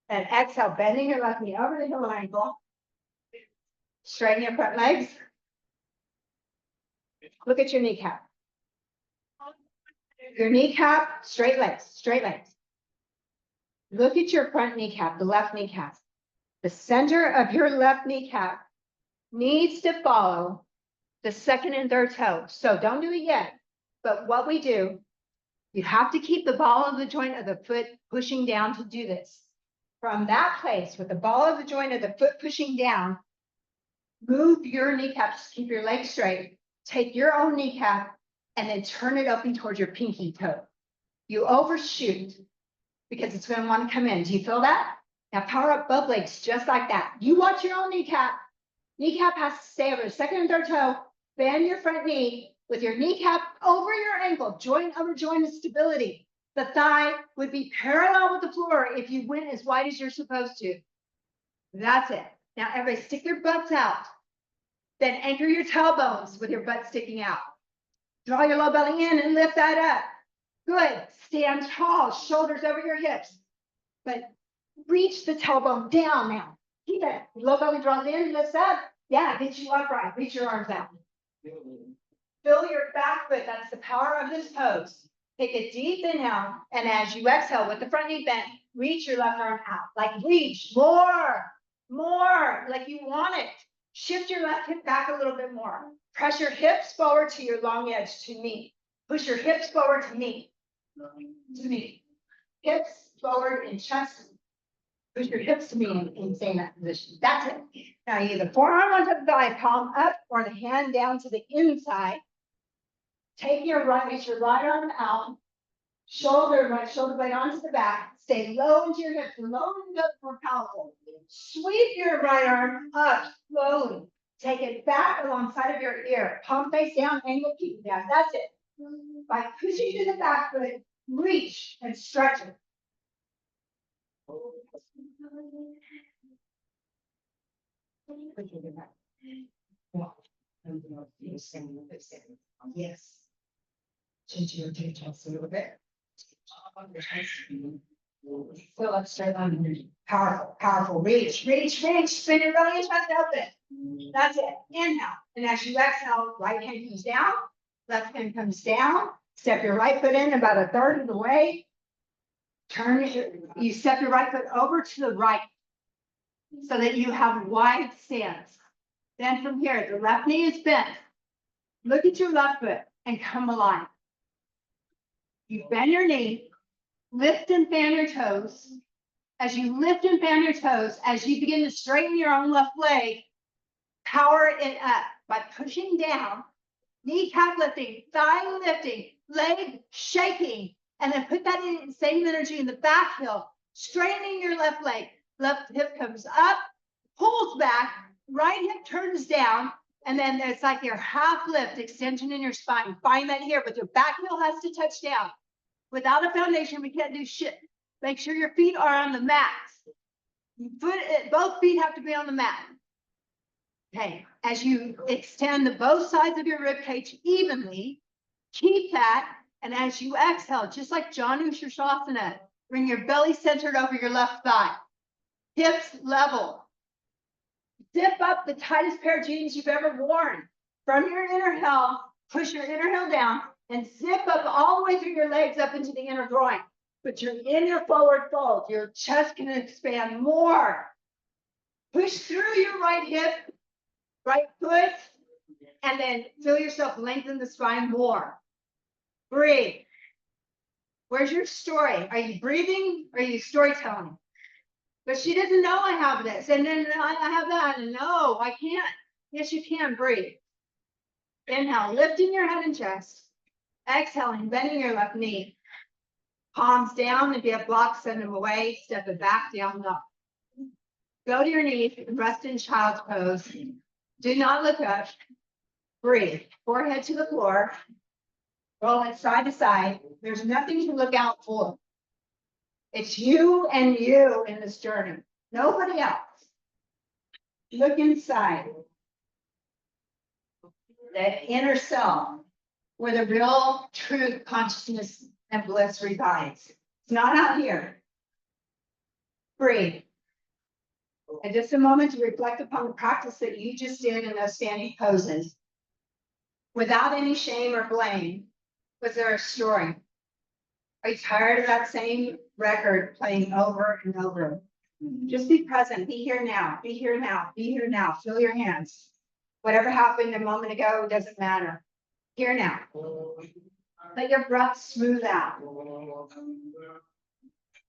And exhale, bending your left knee over the heel ankle. Straighten your front legs. Look at your kneecap. Your kneecap, straight legs, straight legs. Look at your front kneecap, the left kneecap. The center of your left kneecap needs to follow the second and third toe. So don't do it yet. But what we do, you have to keep the ball of the joint of the foot pushing down to do this. From that place with the ball of the joint of the foot pushing down, move your kneecaps, keep your legs straight, take your own kneecap and then turn it open towards your pinky toe. You overshoot because it's going to want to come in. Do you feel that? Now power up both legs just like that. You watch your own kneecap. Kneecap has to stay over the second and third toe. Bend your front knee with your kneecap over your ankle. Joint over joint is stability. The thigh would be parallel with the floor if you went as wide as you're supposed to. That's it. Now everybody stick your butts out. Then anchor your tailbones with your butt sticking out. Draw your low belly in and lift that up. Good. Stand tall, shoulders over your hips. But reach the tailbone down now. Keep it. Low belly draws in, lifts up. Yeah, get you upright. Reach your arms out. Fill your back foot. That's the power of this pose. Take a deep inhale. And as you exhale with the front knee bent, reach your left arm out. Like reach more, like you want it. Shift your left hip back a little bit more. Press your hips forward to your long edge to meet. Push your hips forward to meet. Hips forward and chest. Push your hips to meet and stay in that position. That's it. Now either forearm onto the thigh, palm up, or the hand down to the inside. Take your reach your right arm out. Right shoulder blade onto the back. Stay low into your hips. Low and up more powerful. Sweep your right arm up slowly. Take it back alongside of your ear. Palm face down, angle keep it down. That's it. By pushing to the back foot, reach and stretch it. Yes. Change your chest a little bit. Fill up straight line. Powerful, powerful. Reach. Spin your belly and chest open. That's it. Inhale. And as you exhale, right hand comes down, left hand comes down. Step your right foot in about a third of the way. You step your right foot over to the right so that you have wide stance. Then from here, the left knee is bent. Look at your left foot and come alive. You bend your knee, lift and fan your toes. As you lift and fan your toes, as you begin to straighten your own left leg, power it up by pushing down, kneecap lifting, thigh lifting, leg shaking, and then put that in same energy in the back heel, straightening your left leg. Left hip comes up, pulls back, right hip turns down, and then there's like your half lift extension in your spine. Find that here, but your back heel has to touch down. Without a foundation, we can't do shit. Make sure your feet are on the mat. Both feet have to be on the mat. Okay, as you extend both sides of your rib cage evenly, keep that. And as you exhale, just like Janushirshasana, bring your belly centered over your left thigh. Hips level. Zip up the tightest pair of jeans you've ever worn. From your inner heel, push your inner heel down and zip up all the way through your legs up into the inner groin. But you're in your forward fold. Your chest can expand more. Push through your right hip, right foot, and then feel yourself lengthen the spine more. Breathe. Where's your story? Are you breathing or are you storytelling? But she doesn't know I have this, and then I have that, and no, I can't. Yes, you can. Breathe. Inhale, lifting your head and chest. Exhaling, bending your left knee. Palms down. If you have blocks, send them away. Step it back, down, up. Go to your knees and rest in child's pose. Do not look up. Breathe. Forehead to the floor. Roll it side to side. There's nothing to look out for. It's you and you in this journey. Nobody else. Look inside. The inner self, where the real truth, consciousness, and bliss resides. It's not out here. Breathe. And just a moment to reflect upon the practice that you just did in those standing poses. Without any shame or blame, was there a story? Are you tired of that same record playing over and over? Just be present, be here now, be here now, be here now. Feel your hands. Whatever happened a moment ago doesn't matter. Here now. Let your breath smooth out.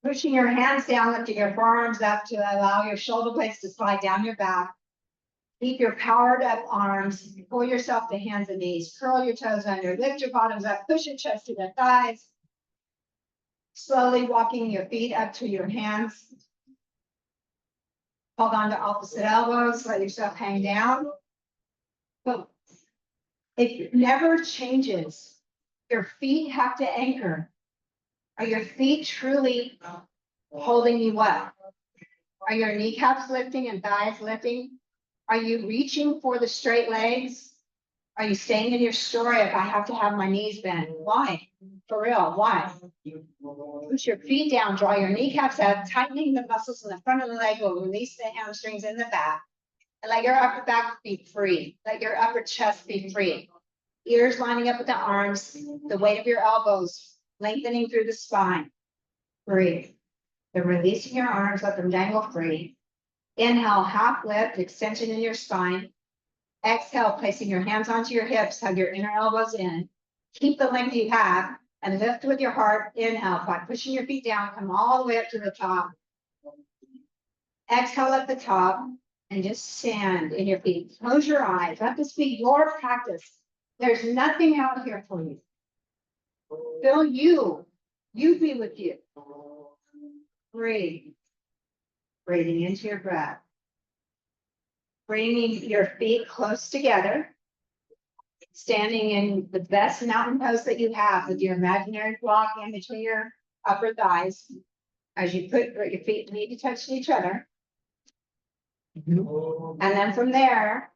Pushing your hands down, lifting your forearms up to allow your shoulder blades to slide down your back. Keep your powered up arms. Pull yourself to hands and knees. Curl your toes under. Lift your bottoms up. Push your chest to the thighs. Slowly walking your feet up to your hands. Hold on to opposite elbows. Let yourself hang down. But it never changes. Your feet have to anchor. Are your feet truly holding you up? Are your kneecaps lifting and thighs lifting? Are you reaching for the straight legs? Are you staying in your story if I have to have my knees bent? Why? For real, why? Push your feet down, draw your kneecaps up, tightening the muscles in the front of the leg will release the hamstrings in the back. And let your upper back be free. Let your upper chest be free. Ears lining up with the arms, the weight of your elbows lengthening through the spine. Breathe. Then releasing your arms, let them dangle free. Inhale, half lift, extension in your spine. Exhale, placing your hands onto your hips, hug your inner elbows in. Keep the length you have and lift with your heart. Inhale by pushing your feet down, come all the way up to the top. Exhale at the top and just stand in your feet. Close your eyes. Let this be your practice. There's nothing out here for you. Feel you. You be with you. Breathe. Breathing into your breath. Bringing your feet close together. Standing in the best mountain pose that you have with your imaginary block in between your upper thighs. As you put your feet need to touch each other. And then from there,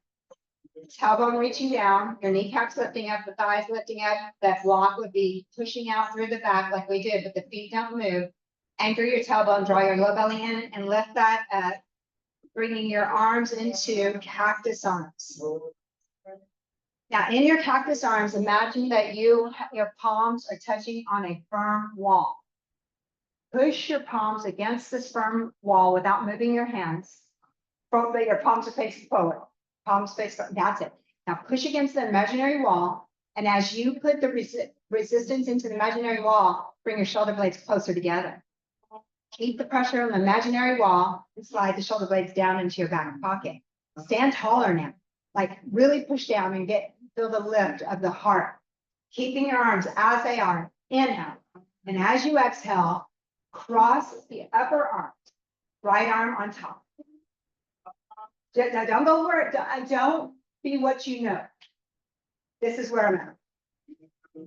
tailbone reaching down, your kneecaps lifting up, the thighs lifting up. That block would be pushing out through the back like we did, but the feet don't move. Anchor your tailbone, draw your low belly in and lift that up. Bringing your arms into cactus arms. Now in your cactus arms, imagine that your palms are touching on a firm wall. Push your palms against this firm wall without moving your hands. Your palms are facing forward. Palms face forward. That's it. Now push against the imaginary wall. And as you put the resistance into the imaginary wall, bring your shoulder blades closer together. Keep the pressure on the imaginary wall and slide the shoulder blades down into your back pocket. Stand taller now. Like really push down and feel the lift of the heart. Keeping your arms as they are. Inhale. And as you exhale, cross the upper arm. Right arm on top. Now don't go where it, don't be what you know. This is where I'm at.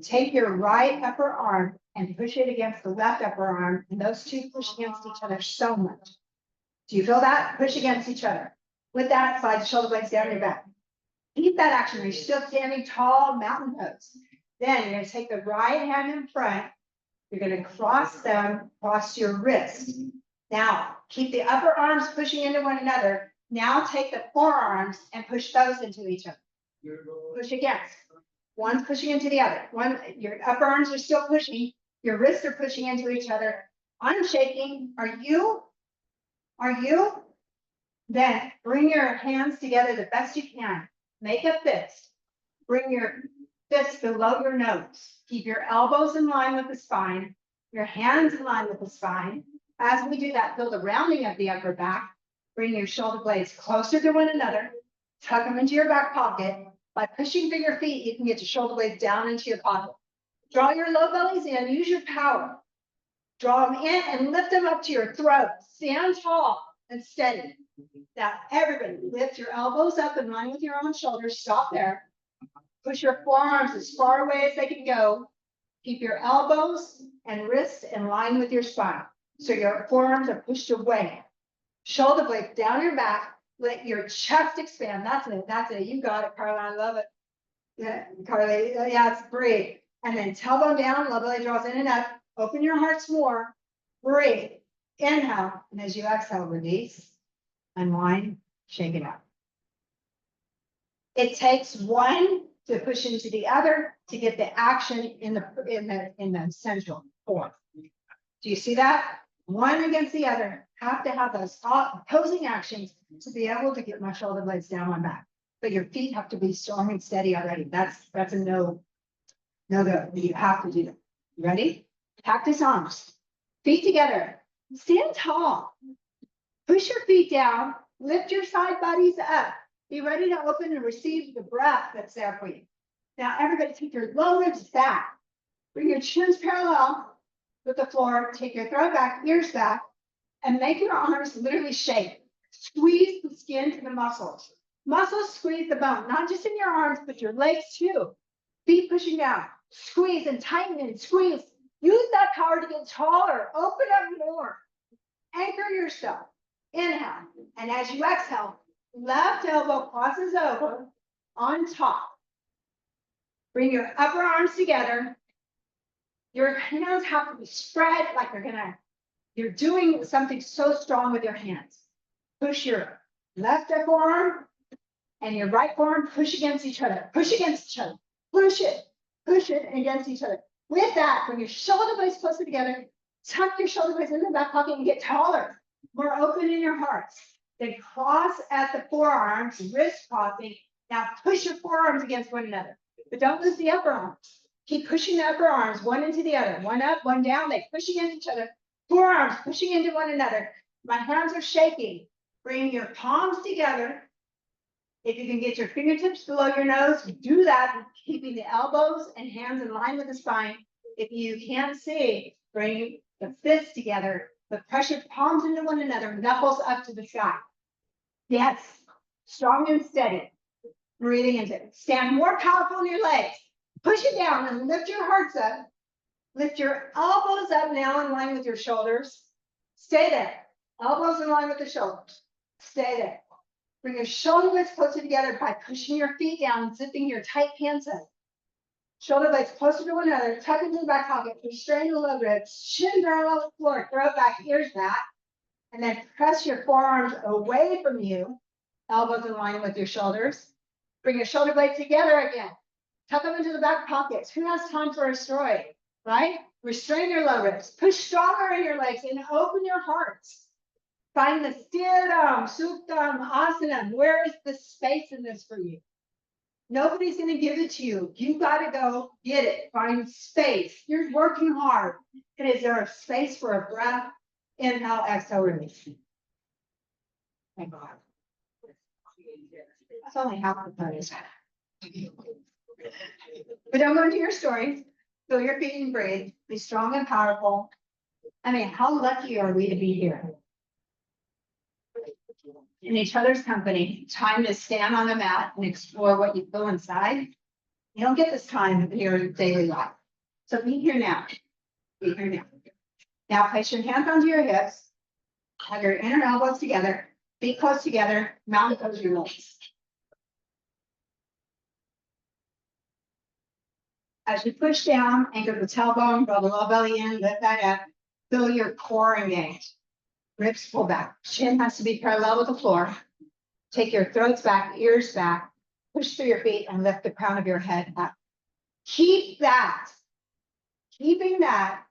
Take your right upper arm and push it against the left upper arm, and those two push against each other so much. Do you feel that? Push against each other. With that, slide the shoulder blades down your back. Keep that action. You're still standing tall, mountain pose. Then you're going to take the right hand in front. You're going to cross them, cross your wrist. Now, keep the upper arms pushing into one another. Now take the forearms and push those into each other. Push against. One's pushing into the other. Your upper arms are still pushing. Your wrists are pushing into each other. I'm shaking. Are you? Are you? Then bring your hands together the best you can. Make a fist. Bring your fist below your nose. Keep your elbows in line with the spine. Your hands in line with the spine. As we do that, feel the rounding of the upper back. Bring your shoulder blades closer to one another. Tuck them into your back pocket. By pushing through your feet, you can get your shoulder blades down into your pocket. Draw your low bellies in. Use your power. Draw them in and lift them up to your throat. Stand tall and steady. Now, everybody, lift your elbows up in line with your own shoulders. Stop there. Push your forearms as far away as they can go. Keep your elbows and wrists in line with your spine. So your forearms are pushed away. Shoulder blades down your back. Let your chest expand. That's it. That's it. You got it, Carla. I love it. Yeah, Carly. Yeah, it's breathe. And then tailbone down. Low belly draws in and up. Open your hearts more. Breathe. Inhale. And as you exhale, release. Unwind. Shake it out. It takes one to push into the other to get the action in the central form. Do you see that? One against the other. Have to have those opposing actions to be able to get my shoulder blades down my back. But your feet have to be strong and steady already. That's a no go. You have to do that. You ready? Cactus arms. Feet together. Stand tall. Push your feet down. Lift your side bodies up. Be ready to open and receive the breath that's there for you. Now, everybody take your low ribs back. Bring your chins parallel with the floor. Take your throat back, ears back, and make your arms literally shake. Squeeze the skin to the muscles. Muscles squeeze the bone, not just in your arms, but your legs too. Feet pushing down. Squeeze and tighten and squeeze. Use that power to get taller. Open up more. Anchor yourself. Inhale. And as you exhale, left elbow crosses over on top. Bring your upper arms together. Your hands have to be spread like you're doing something so strong with your hands. Push your left forearm and your right forearm, push against each other. Push against each other. Push it against each other. With that, bring your shoulder blades closer together. Tuck your shoulder blades into the back pocket and get taller. More open in your hearts. Then cross at the forearms, wrist crossing. Now push your forearms against one another. But don't lose the upper arms. Keep pushing the upper arms, one into the other. One up, one down. They push against each other. Forearms pushing into one another. My hands are shaking. Bring your palms together. If you can get your fingertips below your nose, do that, keeping the elbows and hands in line with the spine. If you can't see, bring the fists together, but press your palms into one another, knuckles up to the sky. Yes, strong and steady. Breathing into it. Stand more powerful in your legs. Push it down and lift your hearts up. Lift your elbows up now in line with your shoulders. Stay there. Elbows in line with the shoulders. Stay there. Bring your shoulder blades closer together by pushing your feet down, zipping your tight pants in. Shoulder blades closer to one another, tuck into the back pocket, restrain the low ribs, chin parallel to the floor, throat back, ears back, and then press your forearms away from you, elbows in line with your shoulders. Bring your shoulder blades together again. Tuck them into the back pockets. Who has time for a story, right? Restrain your low ribs. Push stronger in your legs and open your hearts. Find the Stirdam, Suptam, Asanam. Where is the space in this for you? Nobody's going to give it to you. You got to go get it. Find space. You're working hard. And is there a space for a breath? Inhale, exhale, release. Thank God. That's only half the pose. But don't go into your story. Feel your feet and breathe. Be strong and powerful. I mean, how lucky are we to be here? In each other's company, time to stand on the mat and explore what you feel inside. You don't get this time in your daily life. So be here now. Be here now. Now place your hands onto your hips. Have your inner elbows together. Feet close together. Mountain pose your legs. As you push down, anchor the tailbone, draw the low belly in, lift that up. Feel your core engaged. Ribs pull back. Chin has to be parallel with the floor. Take your throats back, ears back. Push through your feet and lift the crown of your head up. Keep that. Keeping that,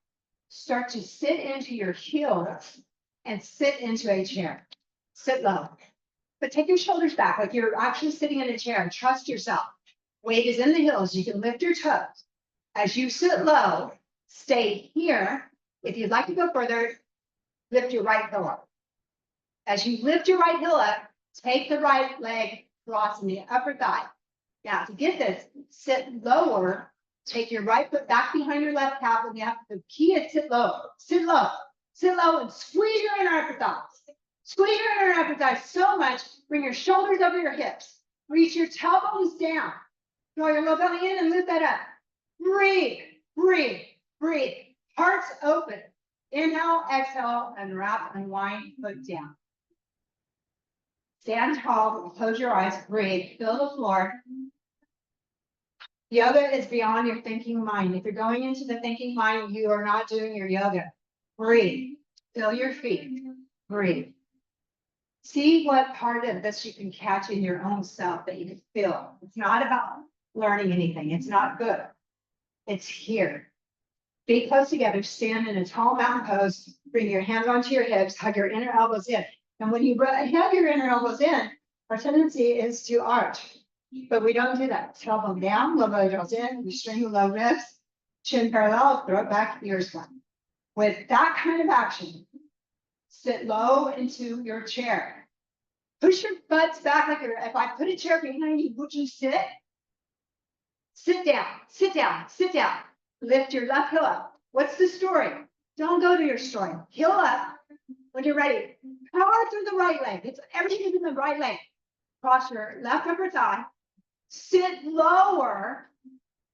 start to sit into your heels and sit into a chair. Sit low. But take your shoulders back like you're actually sitting in a chair. Trust yourself. Weight is in the heels. You can lift your toes. As you sit low, stay here. If you'd like to go further, lift your right heel up. As you lift your right heel up, take the right leg crossing the upper thigh. Now, to get this, sit lower Take your right foot back behind your left calf, and you have the key is sit low, sit low, sit low, and squeeze your inner upper thighs. Squeeze your inner upper thighs so much, bring your shoulders over your hips. Reach your tailbones down. Draw your low belly in and lift that up. Breathe, breathe, breathe. Hearts open. Inhale, exhale, unwrap, unwind, put down. Stand tall, close your eyes, breathe, feel the floor. Yoga is beyond your thinking mind. If you're going into the thinking mind, you are not doing your yoga. Breathe, feel your feet, breathe. See what part of this you can catch in your own self that you can feel. It's not about learning anything. It's not good. It's here. Feet close together, stand in a tall mountain pose, bring your hands onto your hips, hug your inner elbows in. And when you hug your inner elbows in, our tendency is to arch, but we don't do that. Tailbone down, low belly draws in, we string the low ribs, chin parallel, throw it back, ears flat. With that kind of action, sit low into your chair. Push your butts back like if I put a chair behind you, would you sit? Sit down, sit down, sit down. Lift your left heel up. What's the story? Don't go to your story. Heel up when you're ready. Power through the right leg. It's everything is in the right leg. Cross your left upper thigh. Sit lower.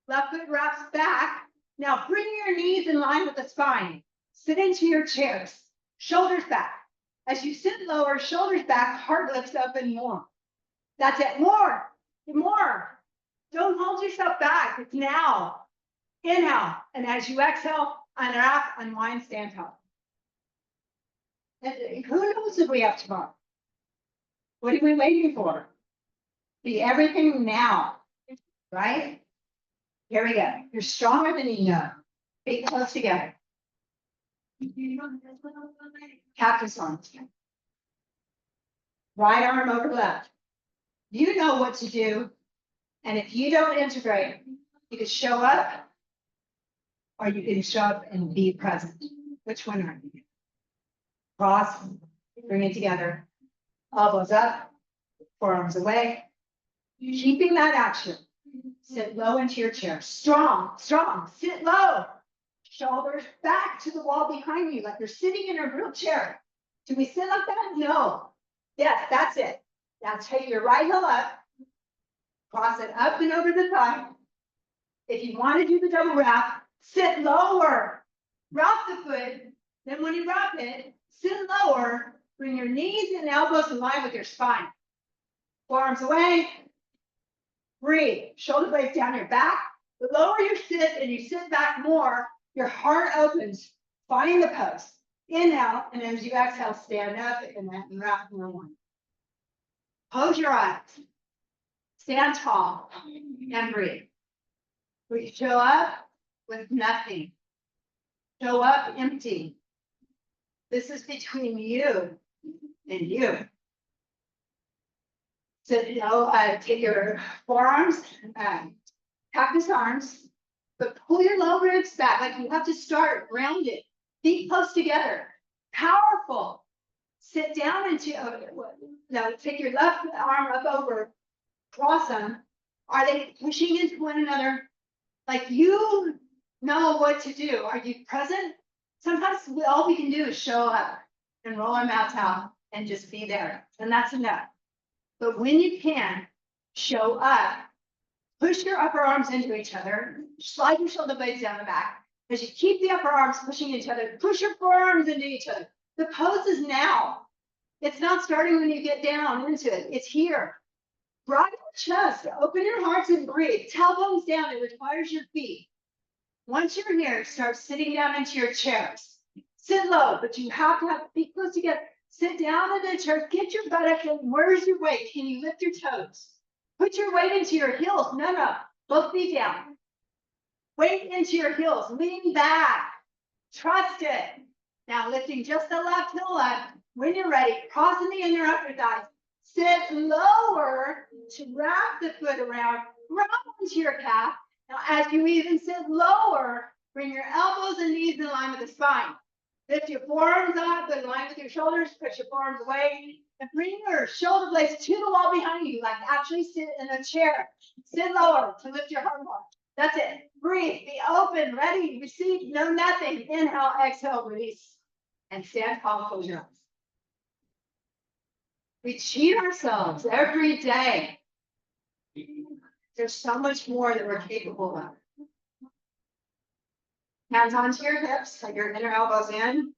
Left foot wraps back. Now bring your knees in line with the spine. Sit into your chairs. Shoulders back. As you sit lower, shoulders back, heart lifts up and more. That's it. More. More. Don't hold yourself back. It's now. Inhale. And as you exhale, unwrap, unwind, stand tall. And who knows if we have tomorrow? What are we waiting for? Be everything now. Right? Here we go. You're stronger than you know. Feet close together. Cactus arms. Right arm over left. You know what to do. And if you don't integrate, you can show up or you can show up and be present. Which one are you? Cross, bring it together. Elbows up, forearms away. Keeping that action. Sit low into your chair. Strong, strong. Sit low. Shoulders back to the wall behind you, like you're sitting in a real chair. Do we sit like that? No. Yes, that's it. Now take your right heel up. Cross it up and over the thigh. If you want to do the double wrap, sit lower. Wrap the foot. Then when you wrap it, sit lower. Bring your knees and elbows in line with your spine. Forearms away. Breathe. Shoulder blades down your back. The lower you sit and you sit back more, your heart opens. Find the pose. Inhale, and as you exhale, stand up and then wrap and one. Close your eyes. Stand tall and breathe. We show up with nothing. Show up empty. This is between you and you. So, take your forearms, cactus arms, but pull your low ribs back. Like you have to start grounded. Feet close together. Powerful. Sit down into, take your left arm up over, cross them. Are they pushing into one another? Like you know what to do. Are you present? Sometimes all we can do is show up and roll our mouths out and just be there. And that's enough. But when you can, show up. Push your upper arms into each other. Slide your shoulder blades down the back. As you keep the upper arms pushing each other, push your forearms into each other. The pose is now. It's not starting when you get down into it. It's here. Broaden your chest. Open your hearts and breathe. Tailbones down. It requires your feet. Once you're here, start sitting down into your chairs. Sit low, but you have to have feet close together. Sit down in the chair. Get your butt up. Where's your weight? Can you lift your toes? Put your weight into your heels. No. Both feet down. Weight into your heels. Lean back. Trust it. Now lifting just the left heel up. When you're ready, crossing the inner upper thighs. Sit lower to wrap the foot around. Wrap into your calf. Now as you even sit lower, bring your elbows and knees in line with the spine. Lift your forearms up in line with your shoulders. Push your forearms away. And bring your shoulder blades to the wall behind you, like actually sit in a chair. Sit lower to lift your heart more. That's it. Breathe, be open, ready, receive, no nothing. Inhale, exhale, release. And stand tall, close your eyes. We cheat ourselves every day. There's so much more that we're capable of. Hands onto your hips, like your inner elbows in.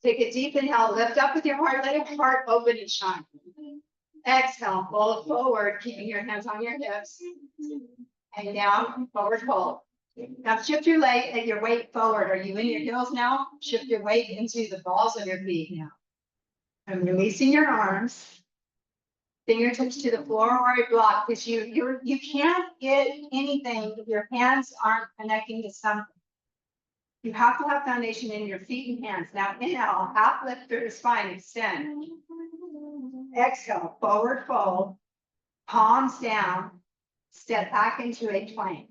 Take a deep inhale, lift up with your heart, let your heart open and shine. Exhale, fold forward, keeping your hands on your hips. And down, forward fold. Now shift your leg and your weight forward. Are you in your heels now? Shift your weight into the balls of your feet now. And releasing your arms. Fingertips to the floor or a block, because you can't get anything if your hands aren't connecting to something. You have to have foundation in your feet and hands. Now inhale, half lift through the spine, extend. Exhale, forward fold, palms down, step back into a plank.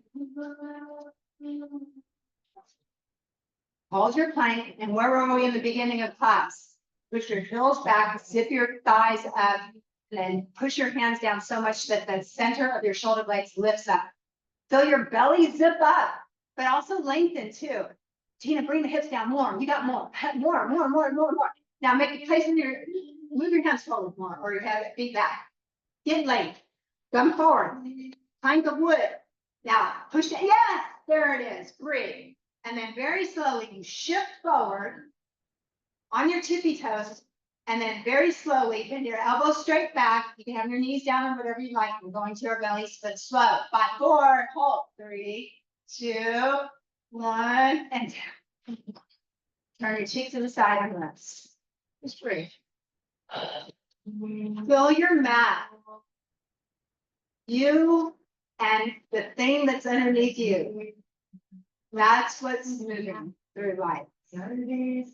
Hold your plank, and where were we in the beginning of class? Push your heels back, zip your thighs up, and then push your hands down so much that the center of your shoulder blades lifts up. Feel your belly zip up, but also lengthen too. Tina, bring the hips down more. You got more. More. Now make a place in your, move your hands forward more, or your head, feet back. Get length. Come forward. Plank of wood. Now push it. Yes, there it is. Breathe. And then very slowly you shift forward on your tippy toes. And then very slowly bend your elbows straight back. You can have your knees down or whatever you like. We're going to our bellies, but slow. 5, 4, hold. 3, 2, 1, and down. Turn your cheeks to the side and rest. Just breathe. Fill your mat. You and the thing that's underneath you. That's what's moving through life. You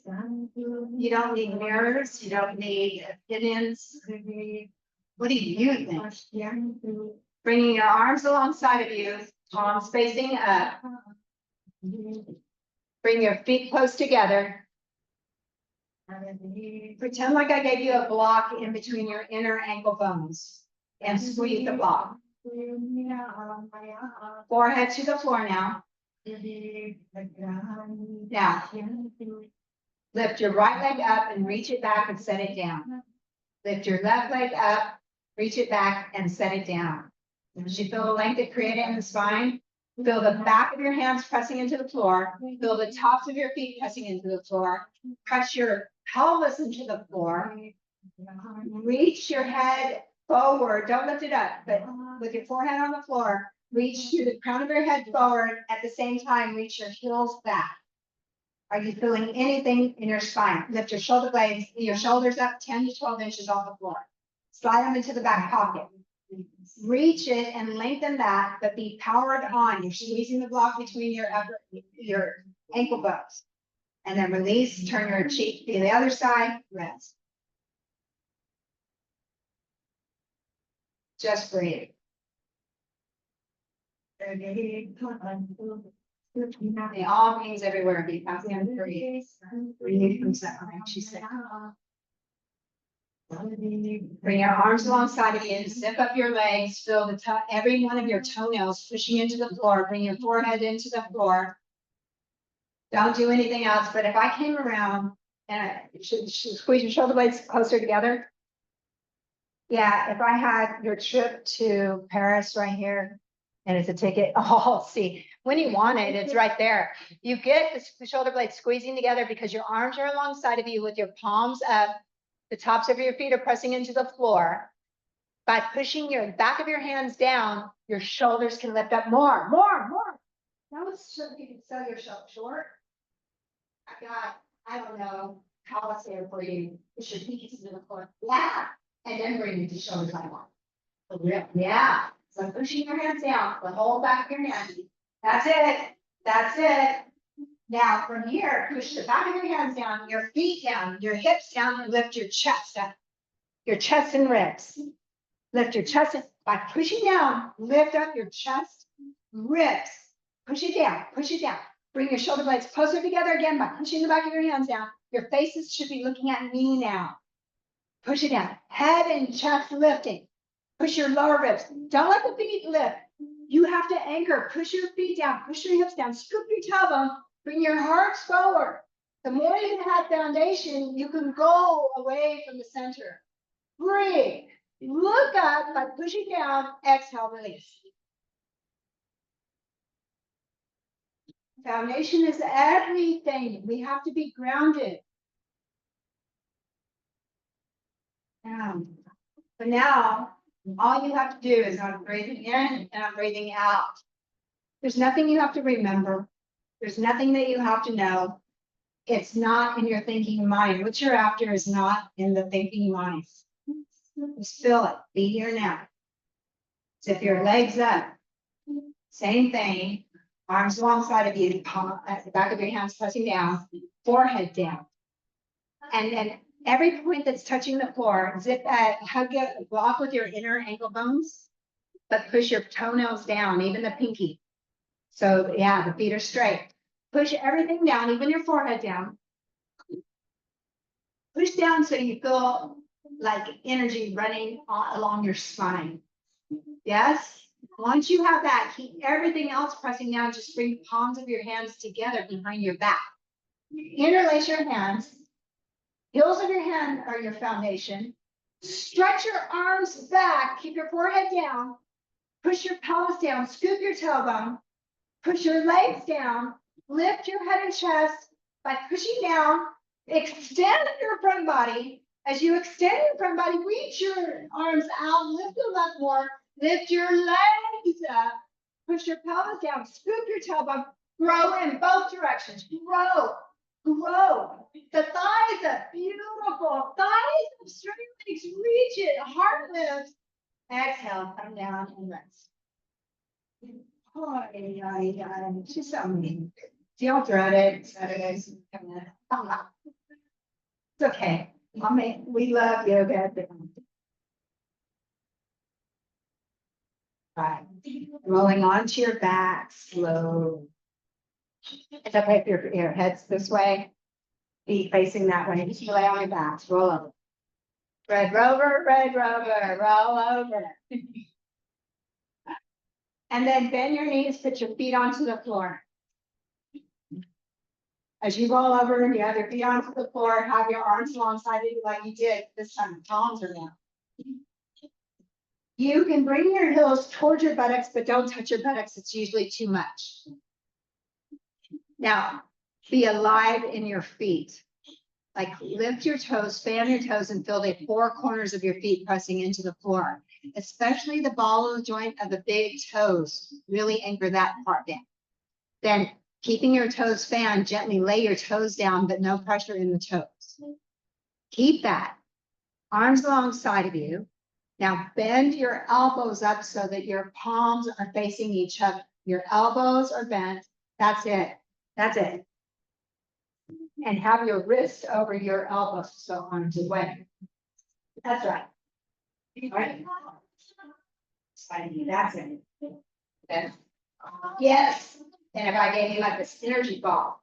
don't need mirrors. You don't need opinions. What do you think? Bringing your arms alongside of you, palms facing up. Bring your feet close together. Pretend like I gave you a block in between your inner ankle bones and squeeze the block. Forehead to the floor now. Now, lift your right leg up and reach it back and set it down. Lift your left leg up, reach it back and set it down. As you feel the length it created in the spine, feel the back of your hands pressing into the floor. Feel the tops of your feet pressing into the floor. Press your pelvis into the floor. Reach your head forward. Don't lift it up, but with your forehead on the floor, reach to the crown of your head forward. At the same time, reach your heels back. Are you feeling anything in your spine? Lift your shoulder blades, your shoulders up 10 to 12 inches off the floor. Slide them into the back pocket. Reach it and lengthen that, but be powered on. You're squeezing the block between your ankle bones. And then release, turn your cheek to the other side, rest. Just breathe. The all means everywhere. Be happy and free. Breathe from suffering, she said. Bring your arms alongside of you. Zip up your legs. Feel the every one of your toenails pushing into the floor. Bring your forehead into the floor. Don't do anything else. But if I came around and should squeeze your shoulder blades closer together. Yeah, if I had your trip to Paris right here, and it's a ticket. Oh, see, when you want it, it's right there. You get the shoulder blades squeezing together because your arms are alongside of you with your palms up. The tops of your feet are pressing into the floor. By pushing your back of your hands down, your shoulders can lift up more. Now let's show you can sell yourself short. I don't know how it's there for you. Push your feet into the floor. Yeah. And then bring it to shoulder height. Yeah. So pushing your hands down, the whole back of your hand. That's it. Now from here, push the back of your hands down, your feet down, your hips down, and lift your chest up. Your chest and ribs. Lift your chest by pushing down, lift up your chest, ribs. Push it down. Bring your shoulder blades closer together again by pushing the back of your hands down. Your faces should be looking at me now. Push it down. Head and chest lifting. Push your lower ribs. Don't let the feet lift. You have to anchor, push your feet down, push your hips down, scoop your tailbone, bring your heart forward. The more you have foundation, you can go away from the center. Breathe. Look up by pushing down, exhale, release. Foundation is everything. We have to be grounded. But now, all you have to do is I'm breathing in and I'm breathing out. There's nothing you have to remember. There's nothing that you have to know. It's not in your thinking mind. What you're after is not in the thinking mind. Just feel it. Be here now. Zip your legs up. Same thing. Arms alongside of you. Palm at the back of your hands pressing down. Forehead down. And then every point that's touching the floor, hug it, block with your inner ankle bones, but push your toenails down, even the pinky. So yeah, the feet are straight. Push everything down, even your forehead down. Push down so you feel like energy running along your spine. Yes? Once you have that, keep everything else pressing down. Just bring the palms of your hands together behind your back. Interlace your hands. Heels of your hand are your foundation. Stretch your arms back. Keep your forehead down. Push your pelvis down. Scoop your tailbone. Push your legs down. Lift your head and chest by pushing down. Extend your front body. As you extend your front body, reach your arms out. Lift your leg more. Lift your legs up. Push your pelvis down. Scoop your tailbone. Grow in both directions. Grow. Grow. The thighs up. Beautiful. Thighs up. Straight legs. Reach it. Heart lifts. Exhale. Come down and rest. Oh, yeah. She's so mean. Don't dread it. Saturdays. It's okay. Mommy, we love yoga. Right. Rolling onto your back, slow. It's okay if your head's this way, feet facing that way. Just lay on your back, roll over. Red Rover, roll over. And then bend your knees, put your feet onto the floor. As you roll over, you have your feet onto the floor, have your arms alongside you like you did this time. The palms are down. You can bring your heels towards your buttocks, but don't touch your buttocks. It's usually too much. Now, be alive in your feet. Like lift your toes, fan your toes, and feel the four corners of your feet pressing into the floor, especially the ball of the joint of the big toes. Really anchor that part down. Then keeping your toes fanned, gently lay your toes down, but no pressure in the toes. Keep that. Arms alongside of you. Now bend your elbows up so that your palms are facing each other. Your elbows are bent. That's it. That's it. And have your wrists over your elbows, so arms away. That's right. All right. That's it. Okay. Yes. And if I gave you like this energy ball,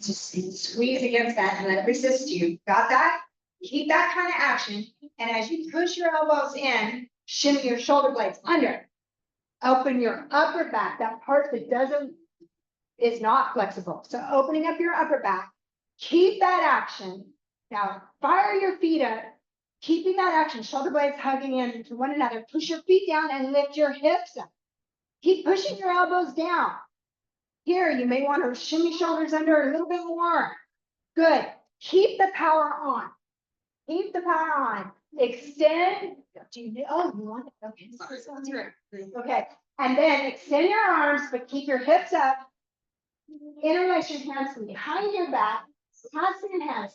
just squeeze against that and let it resist you. Got that? Keep that kind of action. And as you push your elbows in, shimmy your shoulder blades under. Open your upper back, that part that is not flexible. So opening up your upper back, keep that action. Now fire your feet up, keeping that action, shoulder blades hugging into one another. Push your feet down and lift your hips up. Keep pushing your elbows down. Here, you may want to shimmy shoulders under a little bit more. Good. Keep the power on. Keep the power on. Extend. Do you want it? Okay. Okay. And then extend your arms, but keep your hips up. Interlace your hands from behind your back. Pass your hands.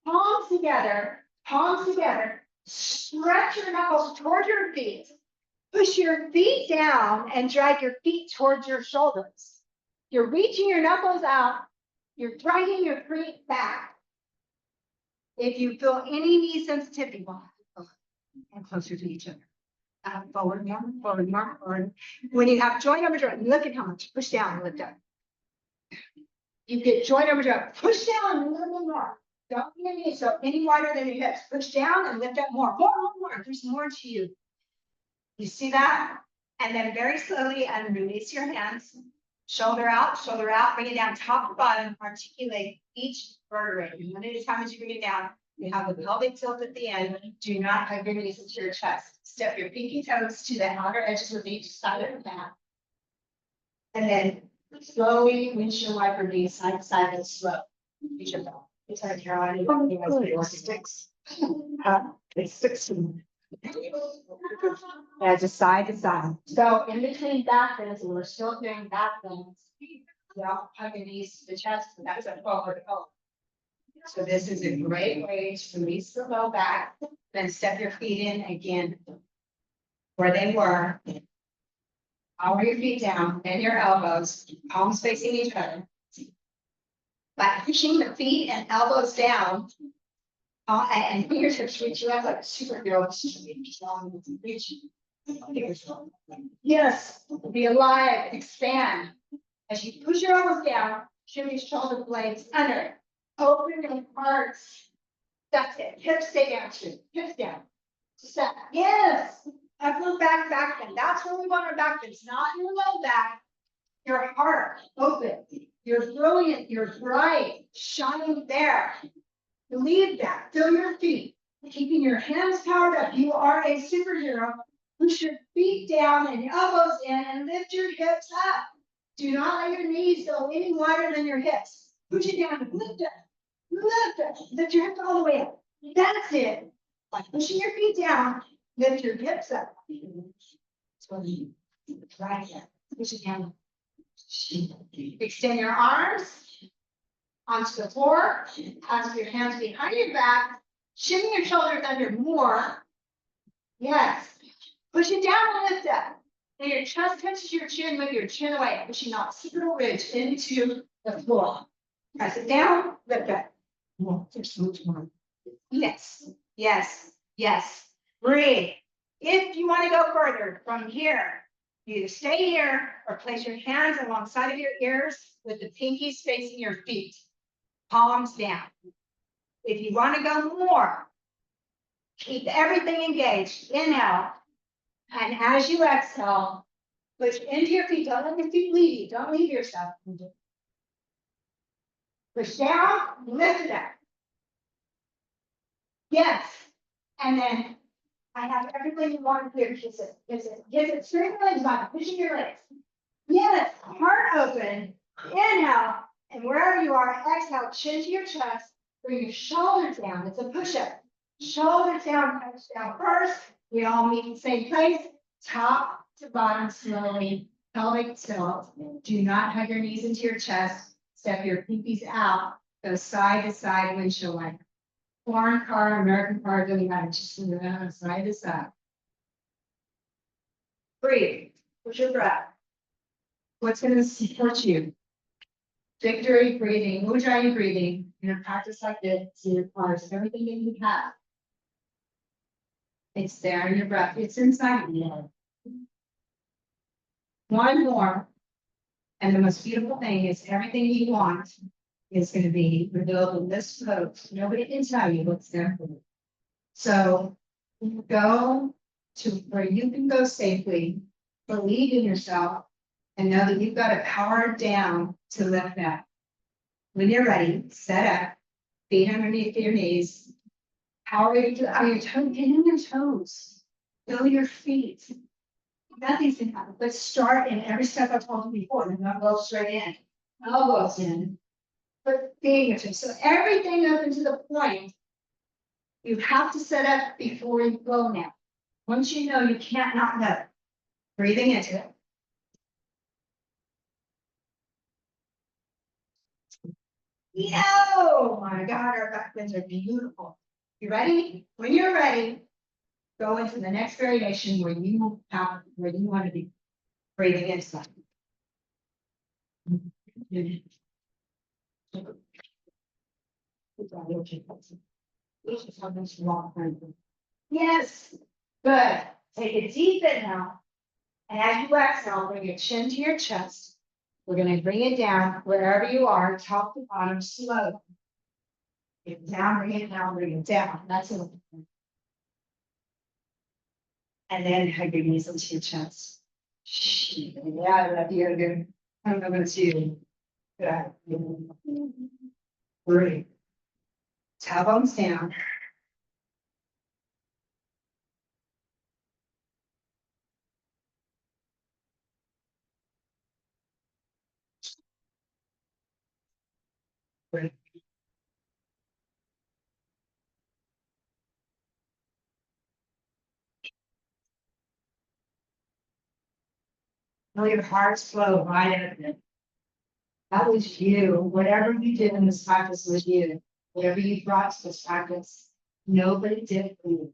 Palms together. Palms together. Stretch your knuckles toward your feet. Push your feet down and drag your feet towards your shoulders. You're reaching your knuckles out. You're dragging your feet back. If you feel any knee sensitivity, and closer to each other. Forward more, forward. When you have joint over joint, look at how much push down and lift up. You get joint over joint, push down a little bit more. Don't be any so any wider than your hips. Push down and lift up more. More. There's more to you. You see that? And then very slowly release your hands. Shoulder out, bring it down top to bottom, articulate each vertebrae. And one at a time as you bring it down, you have the pelvic tilt at the end. Do not hug your knees into your chest. Step your pinky toes to the outer edges of each side of the mat. And then slowly windshield wiper knees side to side and slow. Reach your belt. It's like Carolina. It sticks. It sticks to me. Yeah, just side to side. So in between back bends, and we're still doing back bends. Yeah, hug your knees to the chest, and that's a forward fold. So this is a great way to release the low back, then step your feet in again where they were. Power your feet down and your elbows, palms facing each other. By pushing the feet and elbows down, and fingertips reach up like a superhero. Reach. Yes, be alive, expand. As you push your elbows down, shimmy your shoulder blades under. Open your hearts. That's it. Hips stay down too. Hips down. Step. Yes. Upper back bend. That's where we want our back bends, not your low back. Your heart open. You're brilliant. You're bright. Shining there. Believe that. Feel your feet. Keeping your hands powered up. You are a superhero. Push your feet down and elbows in and lift your hips up. Do not let your knees go any wider than your hips. Push it down. Lift it. Lift it. Lift your hips all the way up. That's it. Like pushing your feet down. Lift your hips up. Right here. Push it down. Extend your arms onto the floor. Clasp your hands behind your back. Shimmy your shoulders under more. Yes. Push it down and lift up. And your chest touches your chin, move your chin away, pushing occipital ridge into the floor. Press it down, lift up. Yes, yes, yes. Breathe. If you want to go further from here, you stay here or place your hands alongside of your ears with the pinkies facing your feet, palms down. If you want to go more, keep everything engaged. Inhale. And as you exhale, push into your feet. Don't let your feet leave you. Don't leave yourself. Push down, lift it up. Yes. And then I have everything you want here. Kiss it. Kiss it. Kiss it. Straighten your legs back. Pushing your legs. Yes. Heart open. Inhale. And wherever you are, exhale. Chin to your chest. Bring your shoulders down. It's a push-up. Shoulders down, touch down first. We all meet in the same place. Top to bottom slowly. Pelvic tilt. Do not hug your knees into your chest. Step your pinkies out. Go side to side windshield wiper. Foreign car, American car, doesn't matter. Just side to side. Breathe. Push your breath. What's going to support you? Victory breathing, Ujjayi breathing. In a practice like this, it requires everything that you have. It's there in your breath. It's inside of you. One more. And the most beautiful thing is everything you want is going to be revealed in this pose. Nobody can tell you what's there for you. So go to where you can go safely, believe in yourself, and know that you've got to power down to lift that. When you're ready, set up, feet underneath your knees, power into your toes, get in your toes, feel your feet. Nothing's gonna happen. Let's start in every step I told you before, and not go straight in. Elbows in, but fingertips. So everything up into the point. You have to set up before you go now. Once you know, you can't not know. Breathing into it. Oh my God, our back bends are beautiful. You ready? When you're ready, go into the next variation where you want to be breathing into that. Yes, good. Take a deep inhale. And as you exhale, bring your chin to your chest. We're going to bring it down wherever you are, top to bottom, slow. Bring it down, bring it down, bring it down. That's it. And then hug your knees into your chest. Yeah, I love you. Good. I'm going to. Good. Great. Tailbones down. Great. Feel your heart slow right open. That was you. Whatever you did in this practice was you. Whatever you brought to this practice, nobody did it for you.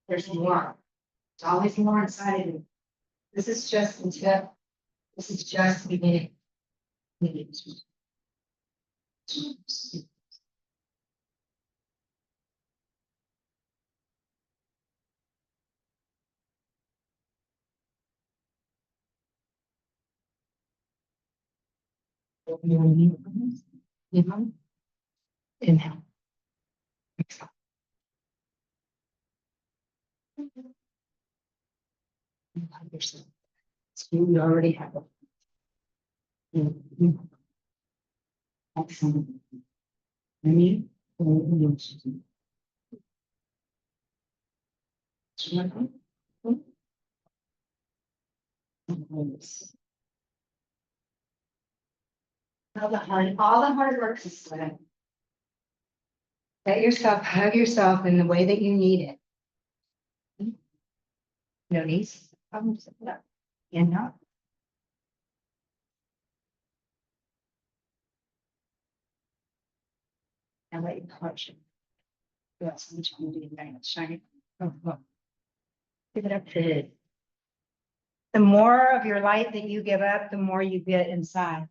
There's more. There's always more inside of you. This is just the tip. This is just the beginning. Inhale. Inhale. Exhale. Love yourself. So you already have it. Excellent. Ready? All the hard work is done. Let yourself hug yourself in the way that you need it. No knees. Inhale. And let your heart shine. That's how much you need to shine. Oh, look. Give it up to it. The more of your light that you give up, the more you get inside.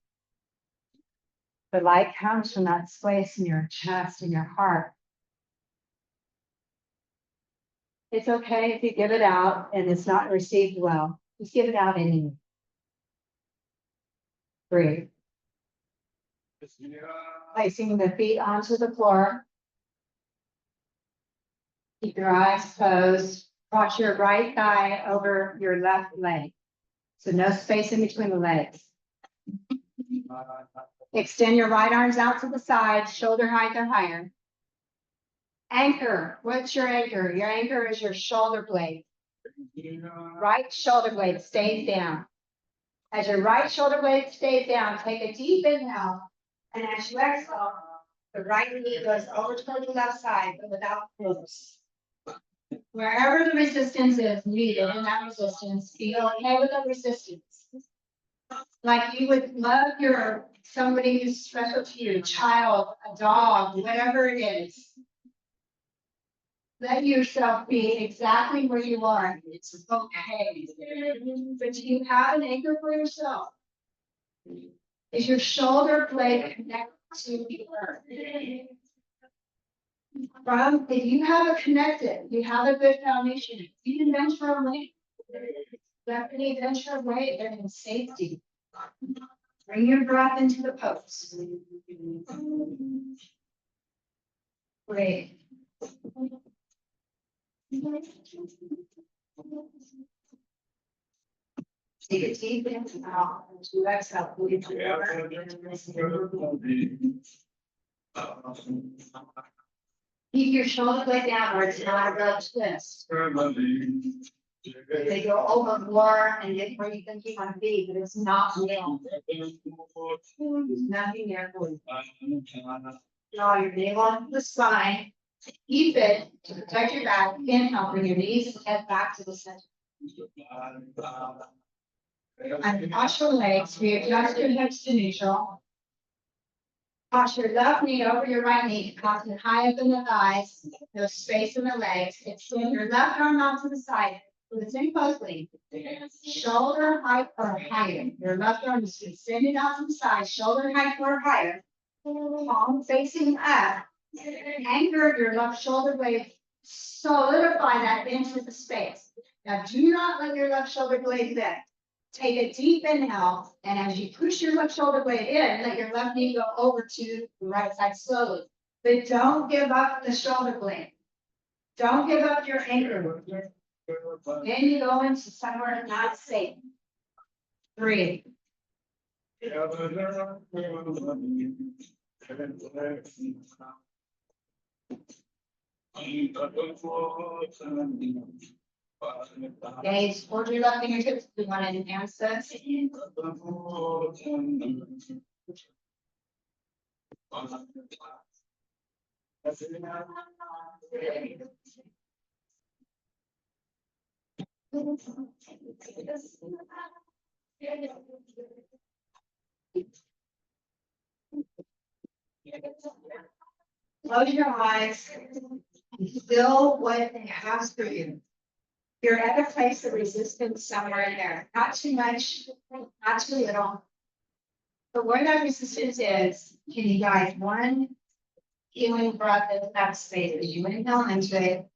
The light comes from that space in your chest and your heart. It's okay if you give it out and it's not received well. Just give it out anyway. Breathe. Placing the feet onto the floor. Keep your eyes closed. Cross your right thigh over your left leg. So no space in between the legs. Extend your right arms out to the side, shoulder height or higher. Anchor. What's your anchor? Your anchor is your shoulder blade. Right shoulder blade stays down. As your right shoulder blade stays down, take a deep inhale. And as you exhale, the right knee goes over toward the left side, but without force. Wherever the resistance is needed in that resistance, be okay with the resistance. Like you would love your somebody who's special to you, a child, a dog, whatever it is. Let yourself be exactly where you are. It's okay. But you have an anchor for yourself. Is your shoulder blade connected to the earth? If you have it connected, you have a good foundation. You can venture away. Definitely venture away and in safety. Bring your breath into the pose. Great. Take a deep inhale and to exhale. Keep your shoulder blade down, or it's not a real twist. They go over more and get where you think you want to be, but it's not real. There's nothing there for you. Draw your navel onto the spine. Keep it to protect your back. Inhale, bring your knees and head back to the center. And cross your legs, readjust your hips to neutral. Cross your left knee over your right knee, cross it high up in the thighs, no space in the legs. Extend your left arm out to the side. Listen closely. Shoulder height or higher. Your left arm is extended out to the side, shoulder height or higher. Palm facing up. Anchor your left shoulder blade. Solidify that into the space. Now do not let your left shoulder blade bend. Take a deep inhale, and as you push your left shoulder blade in, let your left knee go over to the right side slowly. But don't give up the shoulder blade. Don't give up your anchor. Then you go into somewhere not safe. Breathe. Okay, hold your left fingertips. We want to enhance this. Close your eyes and feel what it has for you. You're at a place of resistance somewhere in there, not too much, not too little. But where that resistance is, can you guys one healing breath into that space as you inhale into it?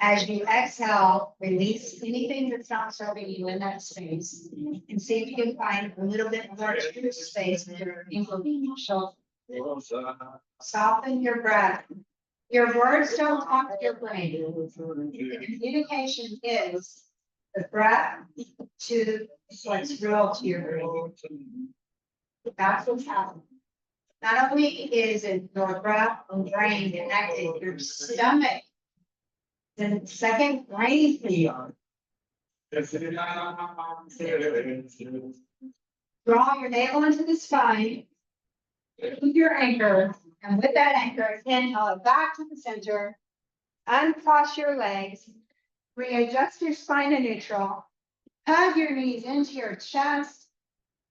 As you exhale, release anything that's not serving you in that space. And see if you can find a little bit more true space in your ankle shoulder. Soften your breath. Your words don't talk to your brain. The communication is the breath to what's real to your brain. That's what's happening. Not only is it your breath and brain connected, your stomach, the second brain for you. Draw your navel into the spine. With your anchor, and with that anchor, inhale it back to the center. Uncross your legs. Readjust your spine to neutral. Hug your knees into your chest.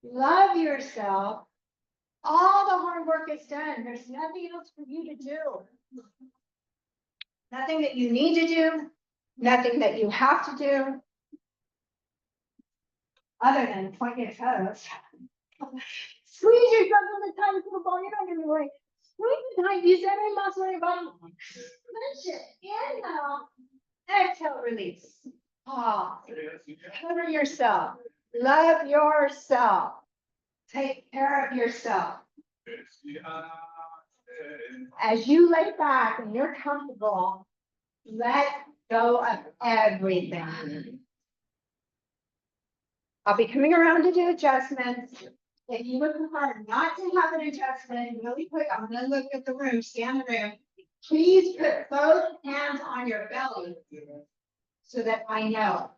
Love yourself. All the hard work is done. There's nothing else for you to do. Nothing that you need to do. Nothing that you have to do. Other than point your toes. Squeeze yourself in the tiny little ball. You're not going to worry. Squeeze the tiny, use every muscle in your body. Clench it. Inhale. Exhale, release. Pause. Cover yourself. Love yourself. Take care of yourself. As you lay back and you're comfortable, let go of everything. I'll be coming around to do adjustments. If you would prefer not to have an adjustment, really quick, I'm going to look at the room, scan the room. Please put both hands on your belly so that I know.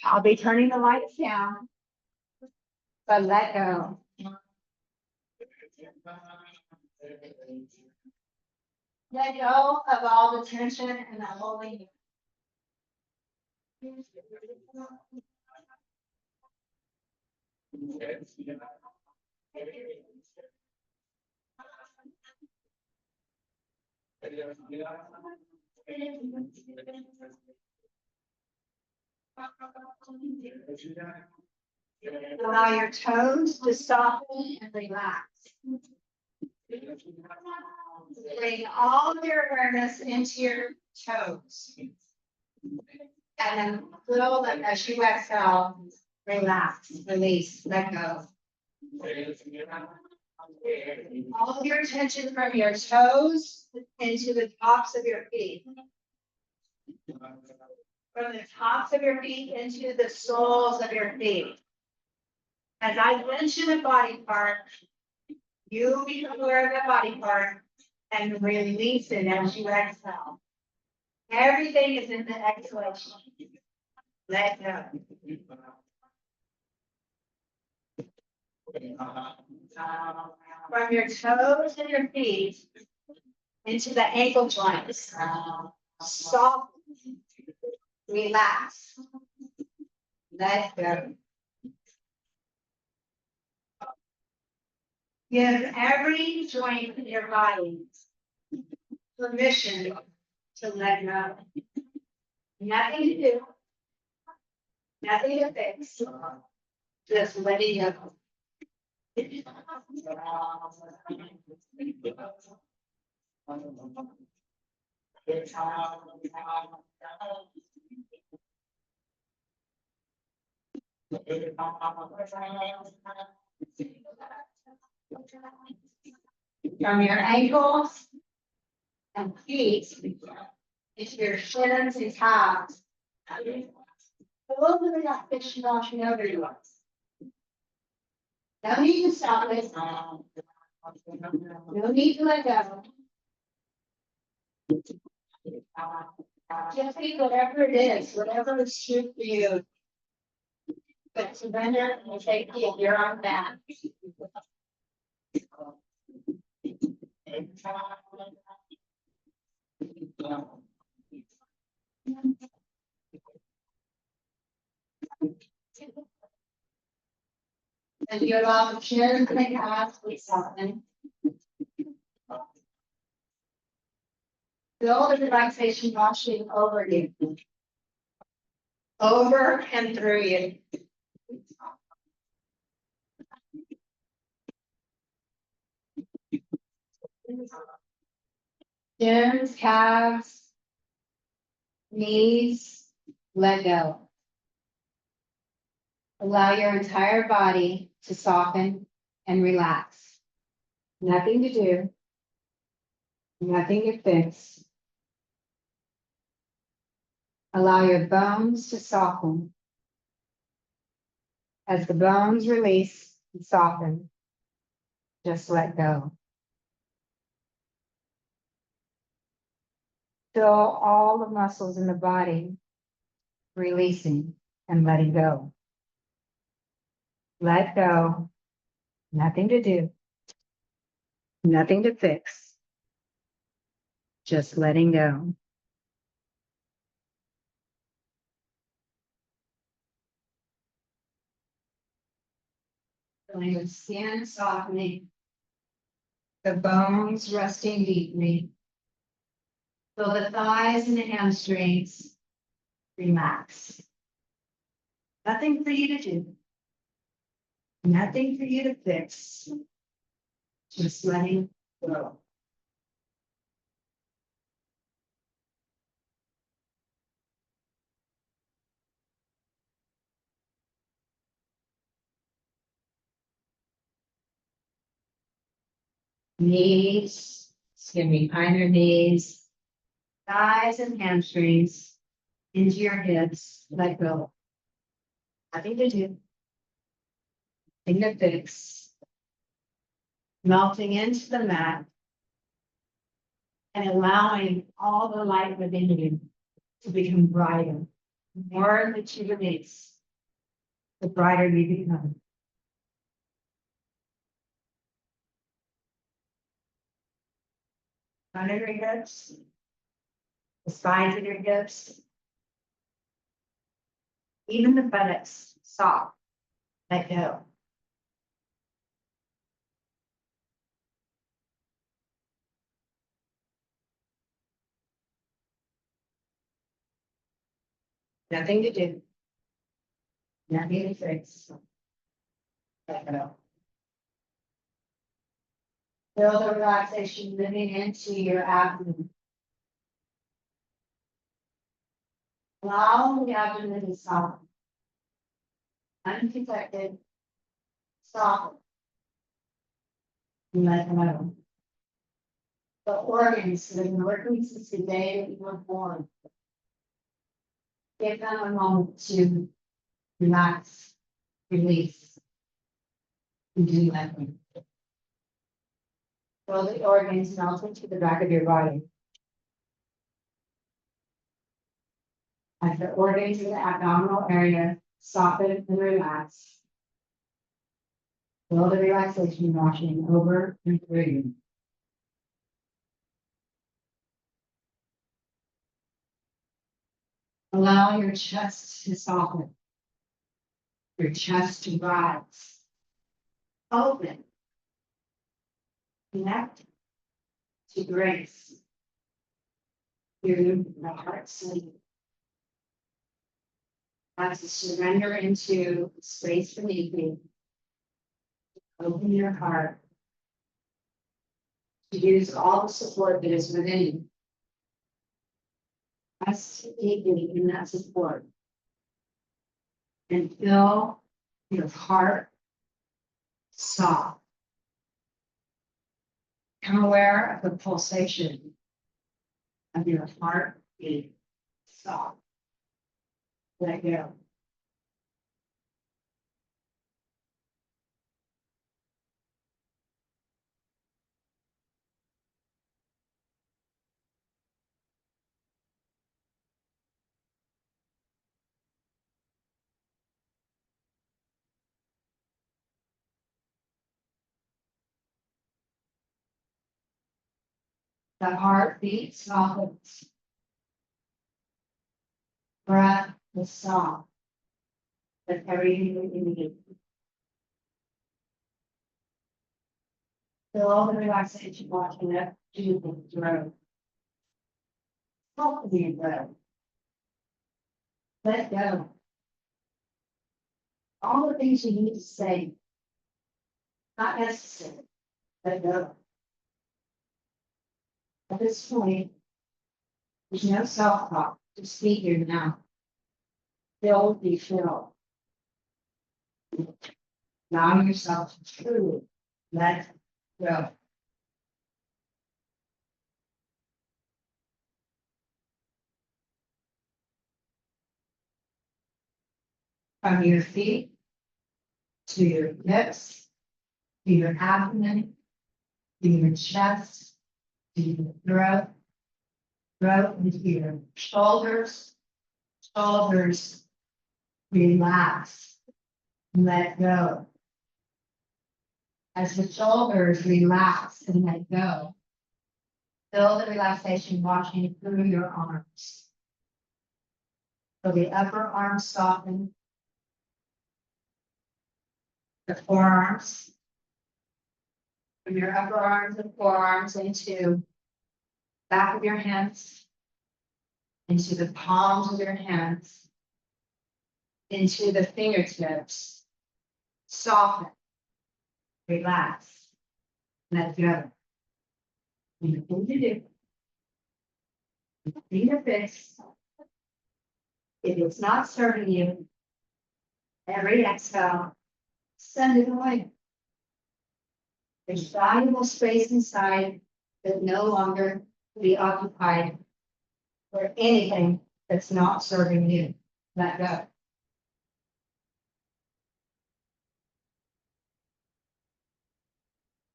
I'll be turning the lights down, but let go. Let go of all the tension and the holding. Allow your toes to soften and relax. Bring all of your awareness into your toes. And then feel that as you exhale, relax, release, let go. All of your attention from your toes into the tops of your feet. From the tops of your feet into the soles of your feet. As I mention a body part, you become aware of the body part and release it as you exhale. Everything is in the exhalation. Let go. From your toes and your feet into the ankle joints. Soft. Relax. Let go. Give every joint in your body permission to let go. Nothing to do. Nothing to fix. Just letting go. From your ankles and feet into your shins and calves. A little bit of that fish washing over you. No need to stop this. No need to let go. Just be whatever it is, whatever is true for you. But surrender and take it, you're on that. And you allow the shins and the calves to soften. Feel the relaxation washing over you. Over and through you. Shins, calves, knees, let go. Allow your entire body to soften and relax. Nothing to do. Nothing to fix. Allow your bones to soften. As the bones release and soften, just let go. Feel all the muscles in the body releasing and letting go. Let go. Nothing to do. Nothing to fix. Just letting go. Feeling the skin softening. The bones resting deeply. Feel the thighs and the hamstrings relax. Nothing for you to do. Nothing for you to fix. Just letting go. Knees, skin behind your knees, thighs and hamstrings into your hips, let go. Nothing to do. Nothing to fix. Melting into the mat and allowing all the light within you to become brighter. The more that you release, the brighter you become. Under your hips, the sides of your hips, even the buttocks, soft, let go. Nothing to do. Nothing to fix. Let go. Feel the relaxation moving into your abdomen. Allow the abdomen to soften. Unprotected, soften. And let go. The organs that have been working since the day that you were born. Give them a moment to relax, release, and do nothing. Feel the organs melt into the back of your body. As the organs in the abdominal area soften and relax. Feel the relaxation washing over and through you. Allow your chest to soften. Your chest to rise. Open. Connect to grace. Through the heart sleep. As you surrender into space beneath you. Open your heart. To use all the support that is within you. Rest deeply in that support. And feel your heart soft. Become aware of the pulsation of your heart beat. Stop. Let go. The heartbeat softens. Breath is soft. With everything that you need. Feel all the relaxation walking up to the throat. Talk to your breath. Let go. All the things you need to say. Not necessary. Let go. At this point, there's no self-talk. Just be here now. Feel, be filled. Allow yourself to truly let go. From your feet to your hips, to your abdomen, to your chest, to your throat into your shoulders, relax, let go. As the shoulders relax and let go, feel the relaxation washing through your arms. So the upper arms soften, the forearms, from your upper arms and forearms into back of your hands, into the palms of your hands, into the fingertips. Soften, relax, let go. Anything to do. Nothing to fix. If it's not serving you, every exhale, send it away. There's valuable space inside that no longer be occupied for anything that's not serving you. Let go.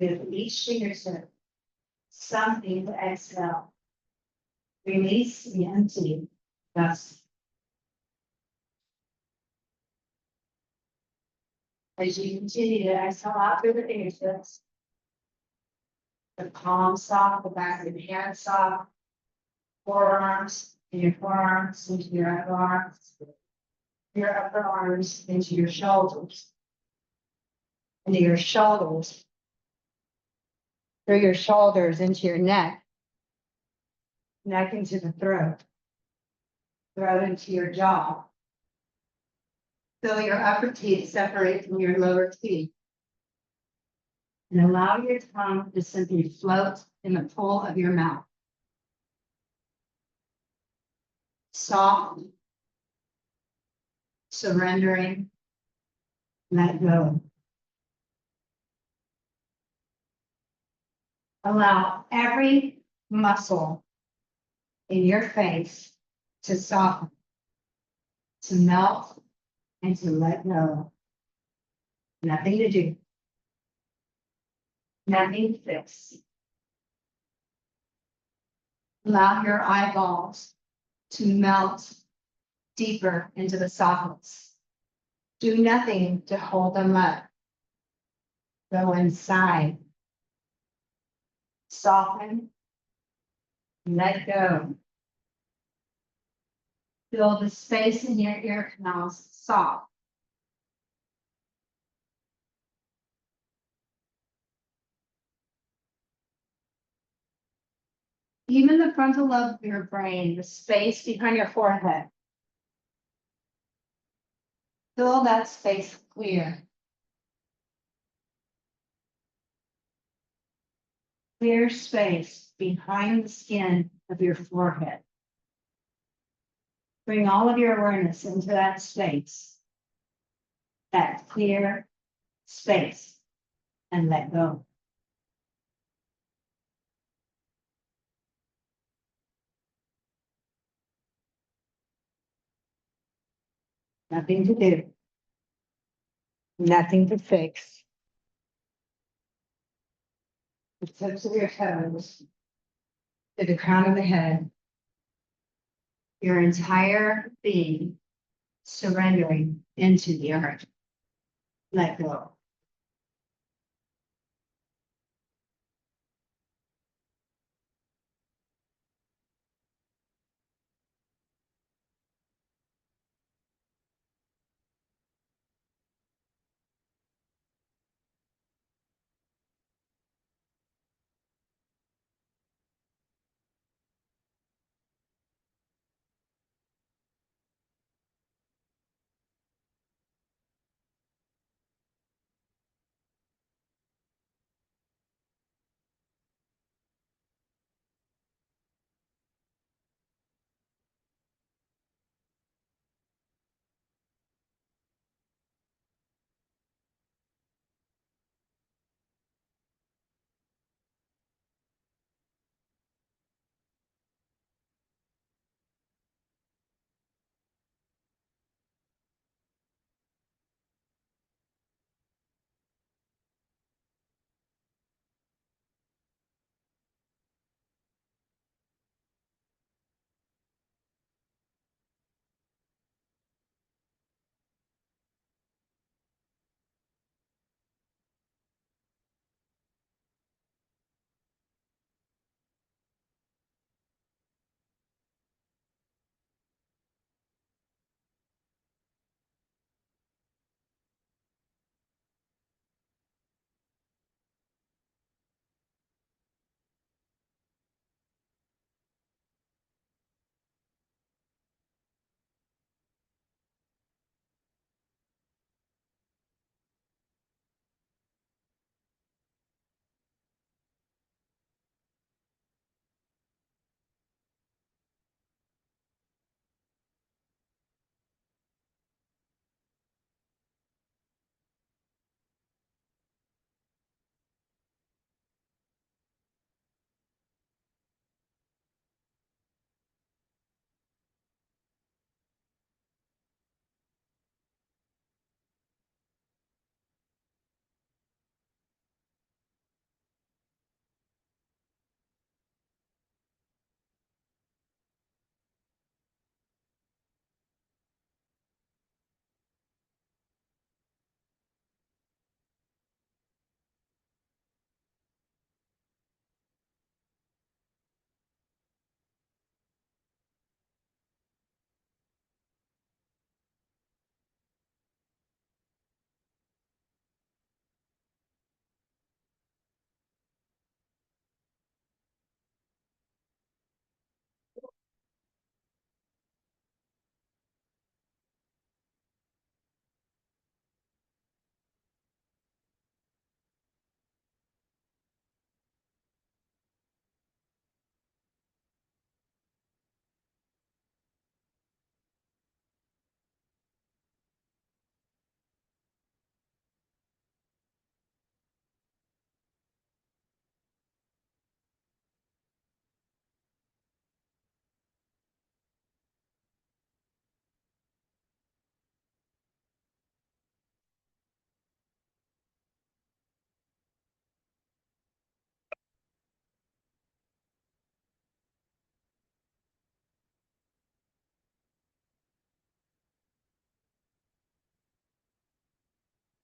With each fingertip, something to exhale. Release the empty dust. As you continue to exhale out through the fingertips, the palms soft, the back of your hand soft, forearms, and your forearms into your upper arms, your upper arms into your shoulders, into your shoulders, through your shoulders into your neck into the throat into your jaw. Feel your upper teeth separate from your lower teeth. And allow your tongue to simply float in the full of your mouth. Soft, surrendering, let go. Allow every muscle in your face to soften, to melt, and to let go. Nothing to do. Nothing to fix. Allow your eyeballs to melt deeper into the sockets. Do nothing to hold them up. Go inside. Soften. Let go. Feel the space in your ear canals soft. Even the frontal lobe of your brain, the space behind your forehead. Feel that space clear. Clear space behind the skin of your forehead. Bring all of your awareness into that space. That clear space. And let go. Nothing to do. Nothing to fix. The tips of your toes to the crown of the head. Your entire being surrendering into the earth. Let go.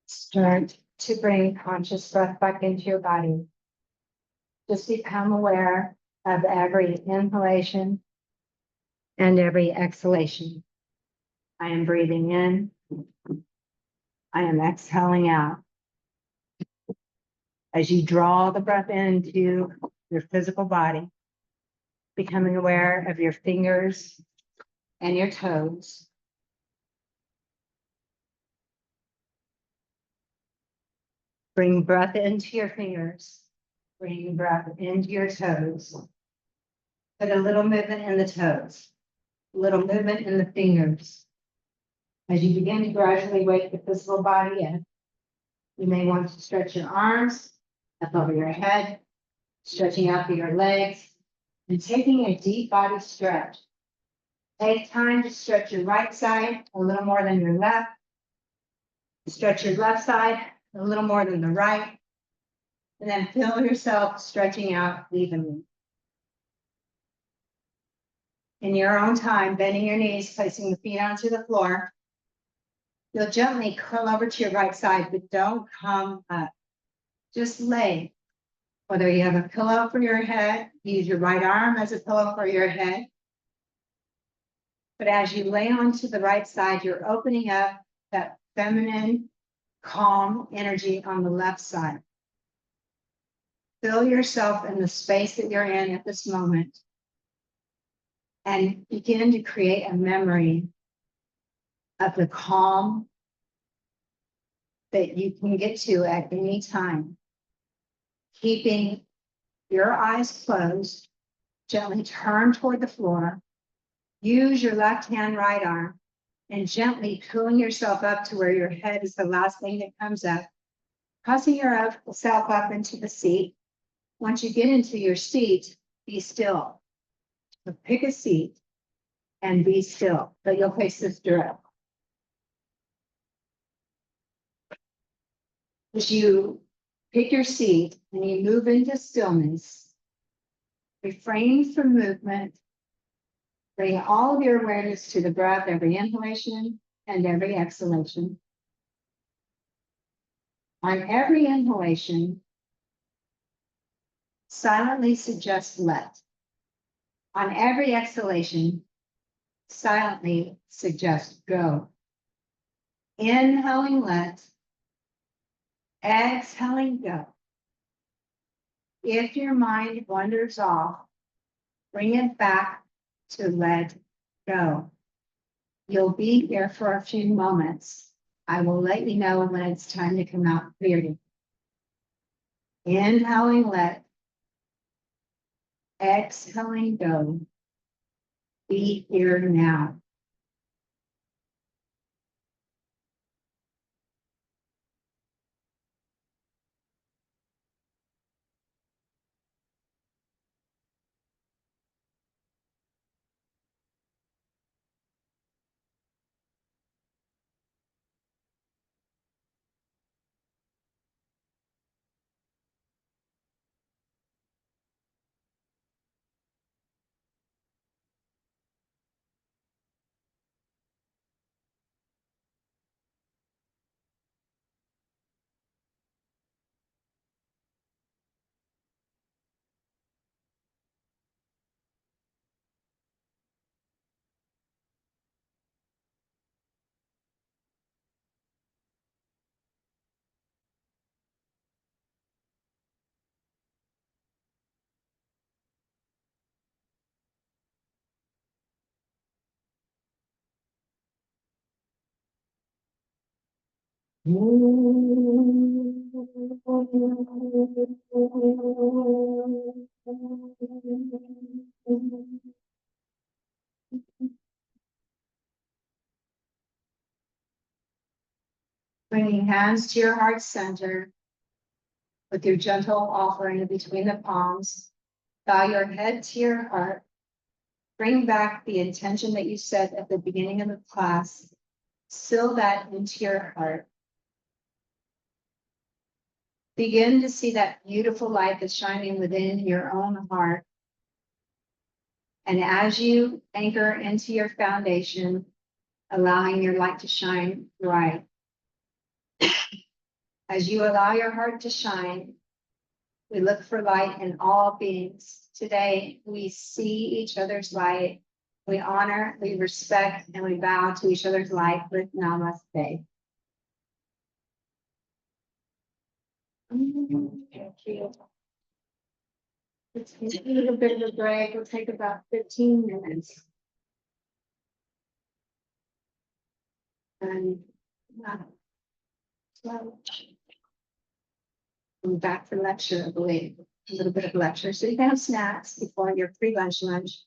Start to bring conscious breath back into your body. Just become aware of every inhalation and every exhalation. I am breathing in. I am exhaling out. As you draw the breath into your physical body, becoming aware of your fingers and your toes. Bring breath into your fingers. Bring breath into your toes. Put a little movement in the toes, a little movement in the fingers. As you begin to gradually wake the physical body in, you may want to stretch your arms up over your head, stretching out through your legs, and taking a deep body stretch. Take time to stretch your right side a little more than your left. Stretch your left side a little more than the right. And then feel yourself stretching out evenly. In your own time, bending your knees, placing the feet onto the floor. You'll gently curl over to your right side, but don't come up. Just lay. Whether you have a pillow for your head, use your right arm as a pillow for your head. But as you lay onto the right side, you're opening up that feminine, calm energy on the left side. Feel yourself in the space that you're in at this moment and begin to create a memory of the calm that you can get to at any time. Keeping your eyes closed, gently turn toward the floor. Use your left hand, right arm, and gently pulling yourself up to where your head is the last thing that comes up. Pressing yourself up into the seat. Once you get into your seat, be still. So pick a seat and be still, but you'll face this drill. As you pick your seat and you move into stillness, refrain from movement. Bring all of your awareness to the breath, every inhalation and every exhalation. On every inhalation, silently suggest let. On every exhalation, silently suggest go. Inhaling let, exhaling go. If your mind wanders off, bring it back to let go. You'll be here for a few moments. I will let you know when it's time to come out clearly. Inhaling let, exhaling go. Be here now. Bringing hands to your heart center with your gentle offering between the palms. Bow your head to your heart. Bring back the intention that you set at the beginning of the class. Seal that into your heart. Begin to see that beautiful light that's shining within your own heart. And as you anchor into your foundation, allowing your light to shine bright. As you allow your heart to shine, we look for light in all beings. Today, we see each other's light. We honor, we respect, and we bow to each other's light with namaste. Thank you. Let's take a little bit of a break. It'll take about 15 minutes. And so I'm back for lecture, I believe. A little bit of lecture. So you can have snacks before your pre-lunch lunch.